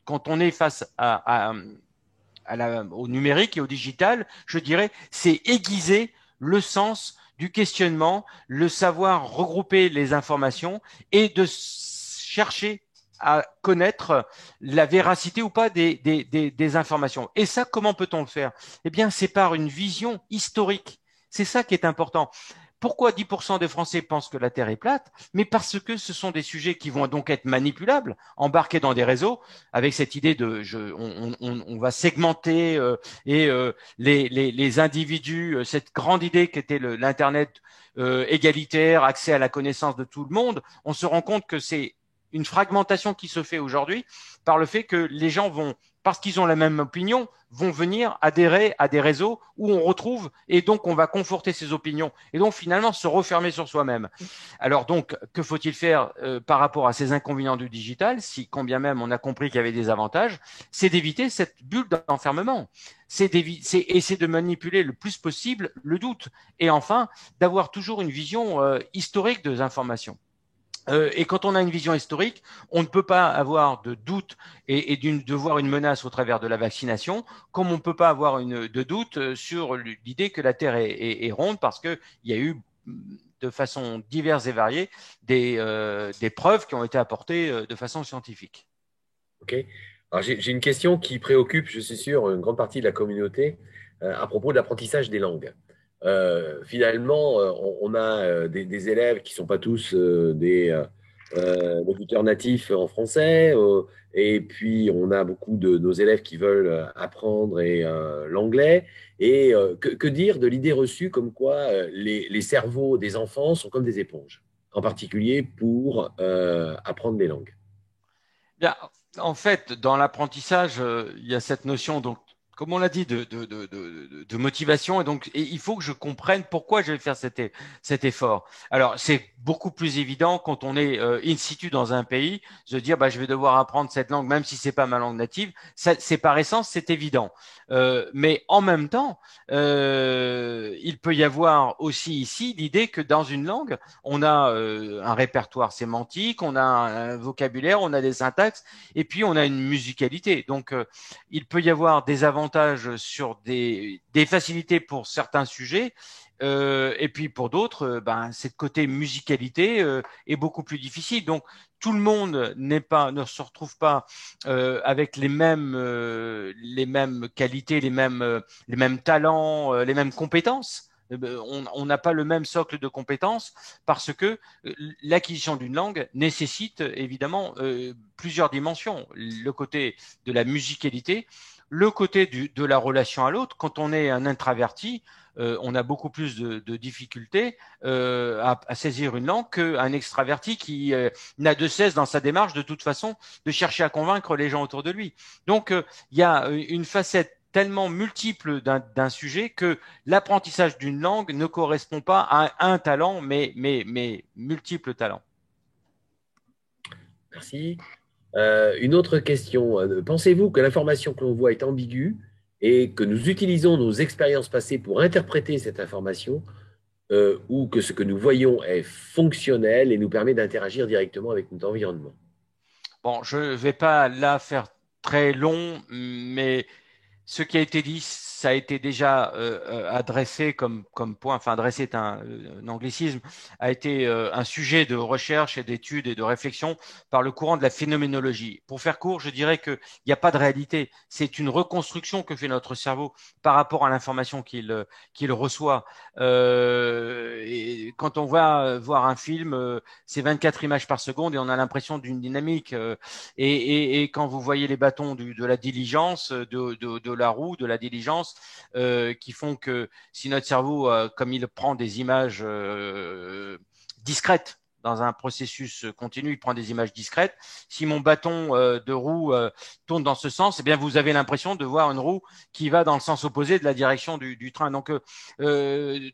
quand on est face au numérique et au digital, je dirais, c'est aiguiser le sens du questionnement, le savoir regrouper les informations et de chercher à connaître la véracité ou pas des informations. Et ça, comment peut-on le faire? Eh bien, c'est par une vision historique. C'est ça qui est important. Pourquoi 10% des Français pensent que la Terre est plate? Mais parce que ce sont des sujets qui vont donc être manipulables, embarqués dans des réseaux, avec cette idée de on va segmenter les individus, cette grande idée qu'était l'Internet égalitaire, accès à la connaissance de tout le monde. On se rend compte que c'est une fragmentation qui se fait aujourd'hui par le fait que les gens vont, parce qu'ils ont la même opinion, vont venir adhérer à des réseaux où on retrouve, et donc on va conforter ses opinions, et donc finalement se refermer sur soi-même. Alors donc, que faut-il faire par rapport à ces inconvénients du digital, si quand bien même on a compris qu'il y avait des avantages, c'est d'éviter cette bulle d'enfermement, c'est essayer de manipuler le plus possible le doute, et enfin, d'avoir toujours une vision historique des informations. Et quand on a une vision historique, on ne peut pas avoir de doute de voir une menace au travers de la vaccination, comme on ne peut pas avoir de doute sur l'idée que la Terre est ronde, parce qu'il y a eu de façon diverse et variée des preuves qui ont été apportées de façon scientifique. OK. Alors, j'ai une question qui préoccupe, je suis sûr, une grande partie de la communauté à propos de l'apprentissage des langues. Finalement, on a des élèves qui ne sont pas tous des locuteurs natifs en français, et puis on a beaucoup de nos élèves qui veulent apprendre l'anglais. Et que dire de l'idée reçue comme quoi les cerveaux des enfants sont comme des éponges, en particulier pour apprendre les langues? Bien, en fait, dans l'apprentissage, il y a cette notion, donc, comme on l'a dit, de motivation. Et il faut que je comprenne pourquoi je vais faire cet effort. Alors, c'est beaucoup plus évident quand on est in situ dans un pays, de dire, bah, je vais devoir apprendre cette langue, même si c'est pas ma langue native. C'est par essence, c'est évident. Mais en même temps, il peut y avoir aussi ici l'idée que dans une langue, on a un répertoire sémantique, on a un vocabulaire, on a des syntaxes, et puis on a une musicalité. Donc, il peut y avoir des avantages sur des facilités pour certains sujets, et puis pour d'autres, ben, cette côté musicalité est beaucoup plus difficile. Donc, tout le monde ne se retrouve pas avec les mêmes qualités, les mêmes talents, les mêmes compétences. On n'a pas le même socle de compétences parce que l'acquisition d'une langue nécessite évidemment plusieurs dimensions. Le côté de la musicalité, le côté de la relation à l'autre. Quand on est un introverti, on a beaucoup plus de difficultés à saisir une langue qu'un extraverti qui n'a de cesse dans sa démarche de toute façon de chercher à convaincre les gens autour de lui. Donc il y a une facette tellement multiple d'un sujet que l'apprentissage d'une langue ne correspond pas à un talent, mais multiples talents. Merci. Une autre question. Pensez-vous que l'information que l'on voit est ambiguë et que nous utilisons nos expériences passées pour interpréter cette information, ou que ce que nous voyons est fonctionnel et nous permet d'interagir directement avec notre environnement? Bon, je ne vais pas là faire très long, mais ce qui a été dit, ça a été déjà adressé comme point, enfin adressé est un anglicisme, a été un sujet de recherche et d'études et de réflexion par le courant de la phénoménologie. Pour faire court, je dirais qu'il n'y a pas de réalité. C'est une reconstruction que fait notre cerveau par rapport à l'information qu'il reçoit. Et quand on va voir un film, c'est 24 images par seconde et on a l'impression d'une dynamique. Et quand vous voyez les bâtons de la diligence, de la roue, de la diligence, qui font que si notre cerveau, comme il prend des images discrètes, dans un processus continu, il prend des images discrètes. Si mon bâton de roue tourne dans ce sens, eh bien vous avez l'impression de voir une roue qui va dans le sens opposé de la direction du train. Donc le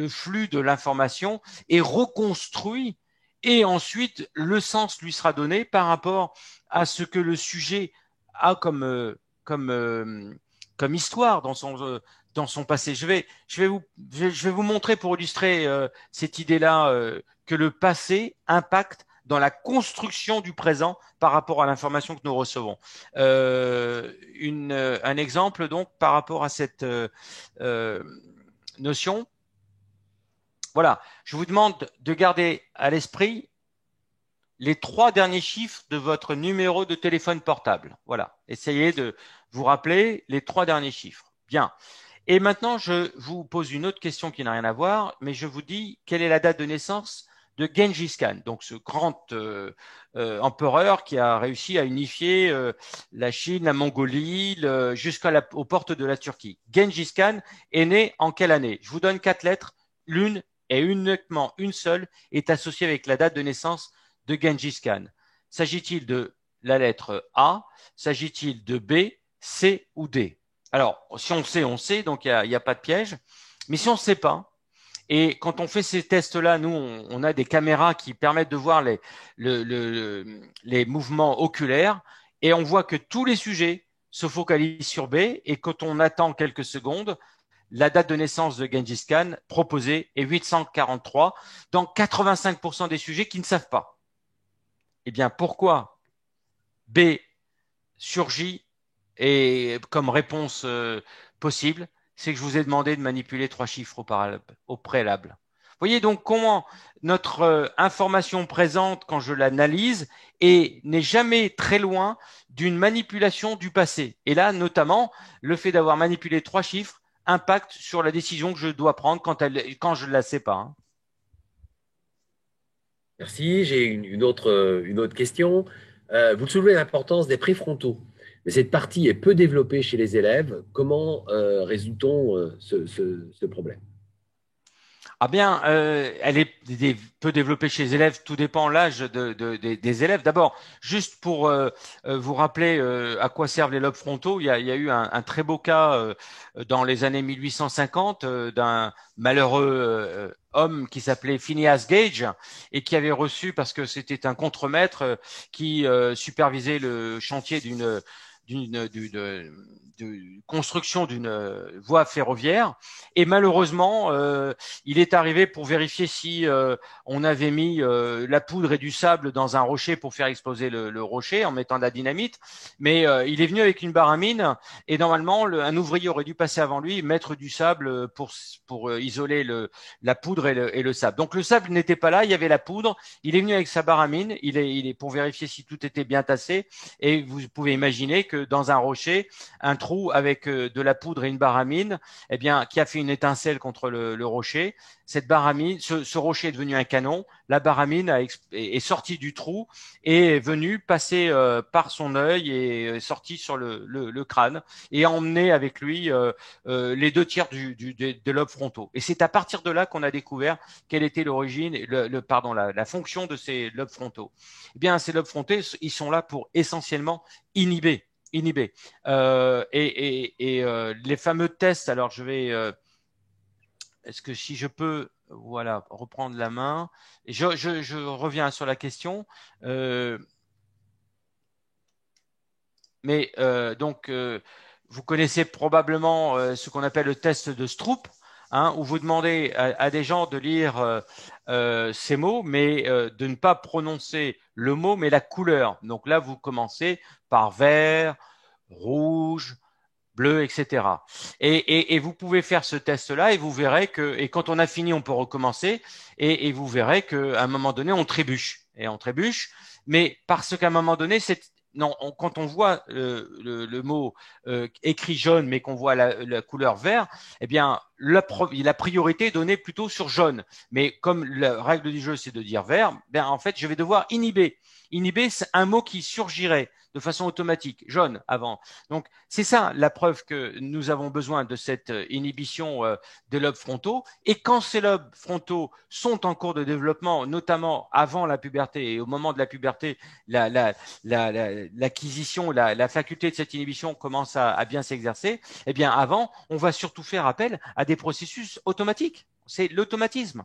flux de l'information est reconstruit et ensuite le sens lui sera donné par rapport à ce que le sujet a comme histoire dans son passé. Je vais vous montrer pour illustrer cette idée-là que le passé impacte dans la construction du présent par rapport à l'information que nous recevons. Un exemple donc par rapport à cette notion. Voilà, je vous demande de garder à l'esprit les 3 derniers chiffres de votre numéro de téléphone portable. Voilà, essayez de vous rappeler les 3 derniers chiffres. Bien. Et maintenant, je vous pose une autre question qui n'a rien à voir, mais je vous dis quelle est la date de naissance de Gengis Khan, donc ce grand empereur qui a réussi à unifier la Chine, la Mongolie, jusqu'aux portes de la Turquie. Gengis Khan est né en quelle année? Je vous donne 4 lettres. L'une et uniquement une seule est associée avec la date de naissance de Gengis Khan. S'agit-il de la lettre A? S'agit-il de B, C ou D? Alors, si on sait, on sait, donc il n'y a pas de piège. Mais si on ne sait pas, et quand on fait ces tests-là, nous, on a des caméras qui permettent de voir les mouvements oculaires, et on voit que tous les sujets se focalisent sur B, et quand on attend quelques secondes, la date de naissance de Gengis Khan proposée est 843 dans 85% des sujets qui ne savent pas. Eh bien, pourquoi B surgit et comme réponse possible, c'est que je vous ai demandé de manipuler 3 chiffres au préalable. Vous voyez donc comment notre information présente, quand je l'analyse, n'est jamais très loin d'une manipulation du passé. Et là, notamment, le fait d'avoir manipulé 3 chiffres impacte sur la décision que je dois prendre quand je ne la sais pas. Hein. Merci. J'ai une autre question. Vous soulevez l'importance des préfrontaux, mais cette partie est peu développée chez les élèves. Comment résout-on ce problème? Ah bien, elle est peu développée chez les élèves, tout dépend de l'âge des élèves. D'abord, juste pour vous rappeler à quoi servent les lobes frontaux, il y a eu un très beau cas dans les années 1850 d'un malheureux homme qui s'appelait Phineas Gage et qui avait reçu, parce que c'était un contremaître qui supervisait le chantier d'une construction d'une voie ferroviaire. Et malheureusement, il est arrivé pour vérifier si on avait mis la poudre et du sable dans un rocher pour faire exploser le rocher en mettant de la dynamite. Mais il est venu avec une barre à mine et normalement, un ouvrier aurait dû passer avant lui, mettre du sable pour isoler la poudre et le sable. Donc le sable n'était pas là, il y avait la poudre. Il est venu avec sa barre à mine, il est pour vérifier si tout était bien tassé. Et vous pouvez imaginer que dans un rocher, un trou avec de la poudre et une barre à mine, eh bien, qui a fait une étincelle contre le rocher. Cette barre à mine, ce rocher est devenu un canon. La barre à mine est sortie du trou et est venue passer par son œil et est sortie sur le crâne et a emmené avec lui les 2 tiers des lobes frontaux. Et c'est à partir de là qu'on a découvert quelle était l'origine, la fonction de ces lobes frontaux. Eh bien, ces lobes frontaux, ils sont là pour essentiellement inhiber. Les fameux tests, alors je vais, est-ce que si je peux, voilà, reprendre la main, je reviens sur la question, mais donc vous connaissez probablement ce qu'on appelle le test de Stroop, hein, où vous demandez à des gens de lire ces mots, mais de ne pas prononcer le mot, mais la couleur. Donc là, vous commencez par vert, rouge, bleu, etc. Et vous pouvez faire ce test-là et vous verrez que, et quand on a fini, on peut recommencer et vous verrez qu'à un moment donné, on trébuche. Et on trébuche, mais parce qu'à un moment donné, non, quand on voit le mot écrit jaune, mais qu'on voit la couleur vert, eh bien, la priorité est donnée plutôt sur jaune. Mais comme la règle du jeu, c'est de dire vert, ben, en fait, je vais devoir inhiber. Inhiber, c'est un mot qui surgirait de façon automatique, jaune avant. Donc, c'est ça la preuve que nous avons besoin de cette inhibition des lobes frontaux. Et quand ces lobes frontaux sont en cours de développement, notamment avant la puberté et au moment de la puberté, l'acquisition, la faculté de cette inhibition commence à bien s'exercer, eh bien avant, on va surtout faire appel à des processus automatiques. C'est l'automatisme.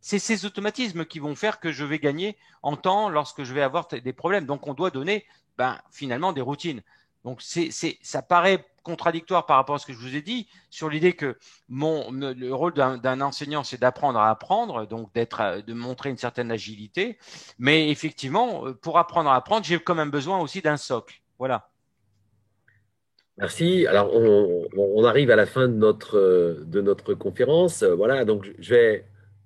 C'est ces automatismes qui vont faire que je vais gagner en temps lorsque je vais avoir des problèmes. Donc, on doit donner finalement des routines. Donc, ça paraît contradictoire par rapport à ce que je vous ai dit sur l'idée que le rôle d'un enseignant, c'est d'apprendre à apprendre, donc de montrer une certaine agilité. Mais effectivement, pour apprendre à apprendre, j'ai quand même besoin aussi d'un socle. Voilà. Merci. Alors, on arrive à la fin de notre conférence. Voilà, donc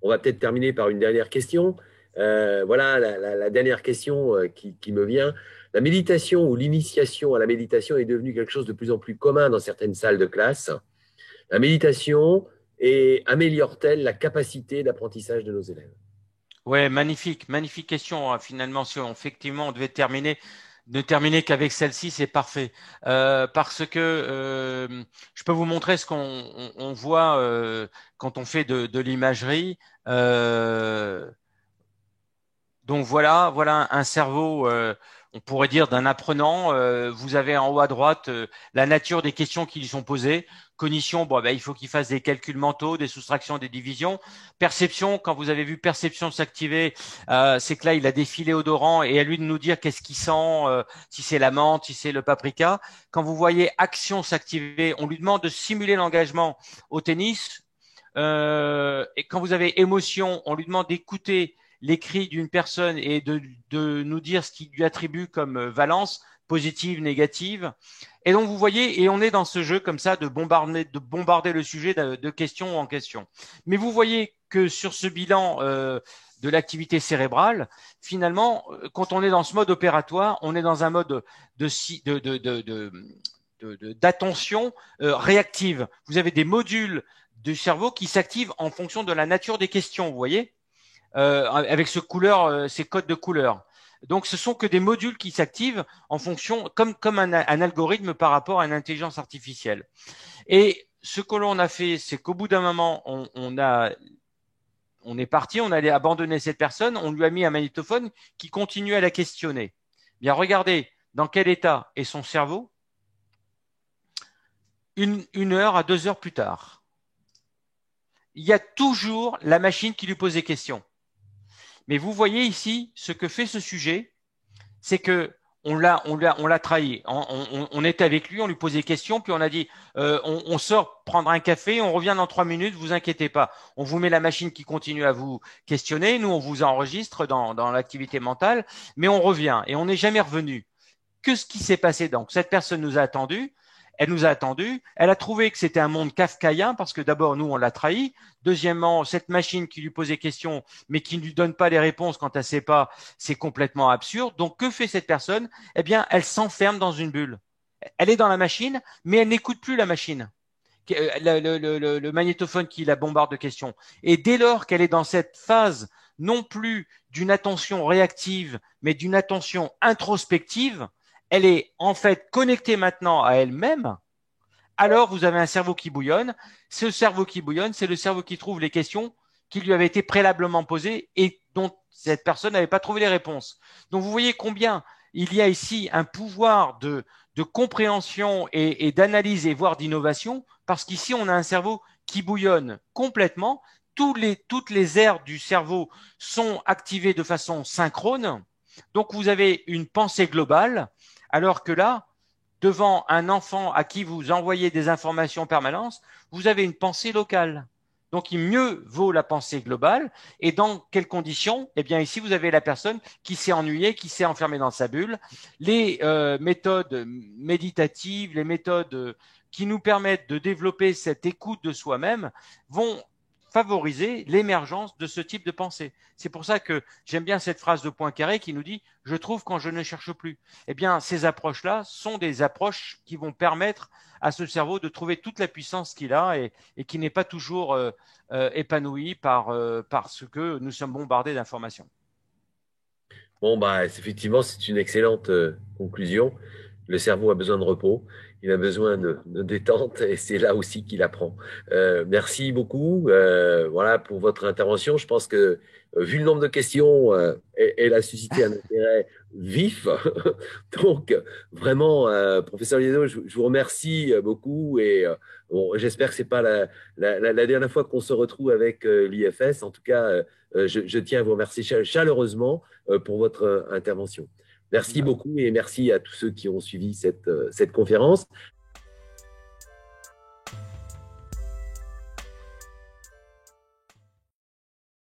on va peut-être terminer par une dernière question. Voilà, la dernière question qui me vient. La méditation ou l'initiation à la méditation est devenue quelque chose de plus en plus commun dans certaines salles de classe. La méditation améliore-t-elle la capacité d'apprentissage de nos élèves? Ouais, magnifique, magnifique question, hein. Finalement, si on, effectivement on devait terminer, ne terminer qu'avec celle-ci, c'est parfait. Parce que je peux vous montrer ce qu'on voit quand on fait de l'imagerie. Euh, donc voilà un cerveau, on pourrait dire d'un apprenant. Vous avez en haut à droite la nature des questions qui lui sont posées. Cognition, bon, ben, il faut qu'il fasse des calculs mentaux, des soustractions, des divisions. Perception, quand vous avez vu perception s'activer, c'est que là, il a des filets odorants et à lui de nous dire qu'est-ce qu'il sent, si c'est la menthe, si c'est le paprika. Quand vous voyez action s'activer, on lui demande de simuler l'engagement au tennis. Et quand vous avez émotion, on lui demande d'écouter les cris d'une personne et de nous dire ce qu'il lui attribue comme valence, positive, négative. Et donc, vous voyez, et on est dans ce jeu comme ça de bombarder le sujet de question en question. Mais vous voyez que sur ce bilan de l'activité cérébrale, finalement, quand on est dans ce mode opératoire, on est dans un mode d'attention réactive. Vous avez des modules du cerveau qui s'activent en fonction de la nature des questions, vous voyez, avec ces codes de couleurs. Donc, ce sont que des modules qui s'activent en fonction, comme un algorithme par rapport à une intelligence artificielle. Et ce que l'on a fait, c'est qu'au bout d'un moment, on est parti, on allait abandonner cette personne, on lui a mis un magnétophone qui continue à la questionner. Bien, regardez dans quel état est son cerveau une heure à 2 heures plus tard. Il y a toujours la machine qui lui pose des questions. Mais vous voyez ici, ce que fait ce sujet, c'est que on l'a trahi. On était avec lui, on lui posait des questions, puis on a dit, on sort prendre un café, on revient dans 3 minutes, vous inquiétez pas. On vous met la machine qui continue à vous questionner, nous on vous enregistre dans l'activité mentale, mais on revient et on n'est jamais revenu. Que ce qui s'est passé donc? Cette personne nous a attendu, elle nous a attendu, elle a trouvé que c'était un monde kafkaïen parce que d'abord nous on l'a trahi, deuxièmement cette machine qui lui pose des questions mais qui ne lui donne pas les réponses quand elle ne sait pas, c'est complètement absurde. Donc que fait cette personne? Eh bien elle s'enferme dans une bulle. Elle est dans la machine mais elle n'écoute plus la machine, le magnétophone qui la bombarde de questions. Et dès lors qu'elle est dans cette phase non plus d'une attention réactive mais d'une attention introspective, elle est en fait connectée maintenant à elle-même, alors vous avez un cerveau qui bouillonne. Ce cerveau qui bouillonne, c'est le cerveau qui trouve les questions qui lui avaient été préalablement posées et dont cette personne n'avait pas trouvé les réponses. Donc vous voyez combien il y a ici un pouvoir de compréhension et d'analyse et voire d'innovation, parce qu'ici on a un cerveau qui bouillonne complètement. Toutes les aires du cerveau sont activées de façon synchrone. Donc vous avez une pensée globale, alors que là, devant un enfant à qui vous envoyez des informations en permanence, vous avez une pensée locale. Donc, il mieux vaut la pensée globale. Et dans quelles conditions? Eh bien, ici, vous avez la personne qui s'est ennuyée, qui s'est enfermée dans sa bulle. Les méthodes méditatives, les méthodes qui nous permettent de développer cette écoute de soi-même vont favoriser l'émergence de ce type de pensée. C'est pour ça que j'aime bien cette phrase de Poincaré qui nous dit « Je trouve quand je ne cherche plus ». Eh bien, ces approches-là sont des approches qui vont permettre à ce cerveau de trouver toute la puissance qu'il a et qui n'est pas toujours épanoui par ce que nous sommes bombardés d'informations. Bon, bah, effectivement, c'est une excellente conclusion. Le cerveau a besoin de repos, il a besoin de détente et c'est là aussi qu'il apprend. Merci beaucoup voilà, pour votre intervention. Je pense que, vu le nombre de questions, elle a suscité un intérêt vif. Donc, vraiment, professeur Liéno, je vous remercie beaucoup et bon, j'espère que c'est pas la dernière fois qu'on se retrouve avec l'IFS. En tout cas, je tiens à vous remercier chaleureusement pour votre intervention. Merci beaucoup et merci à tous ceux qui ont suivi cette conférence.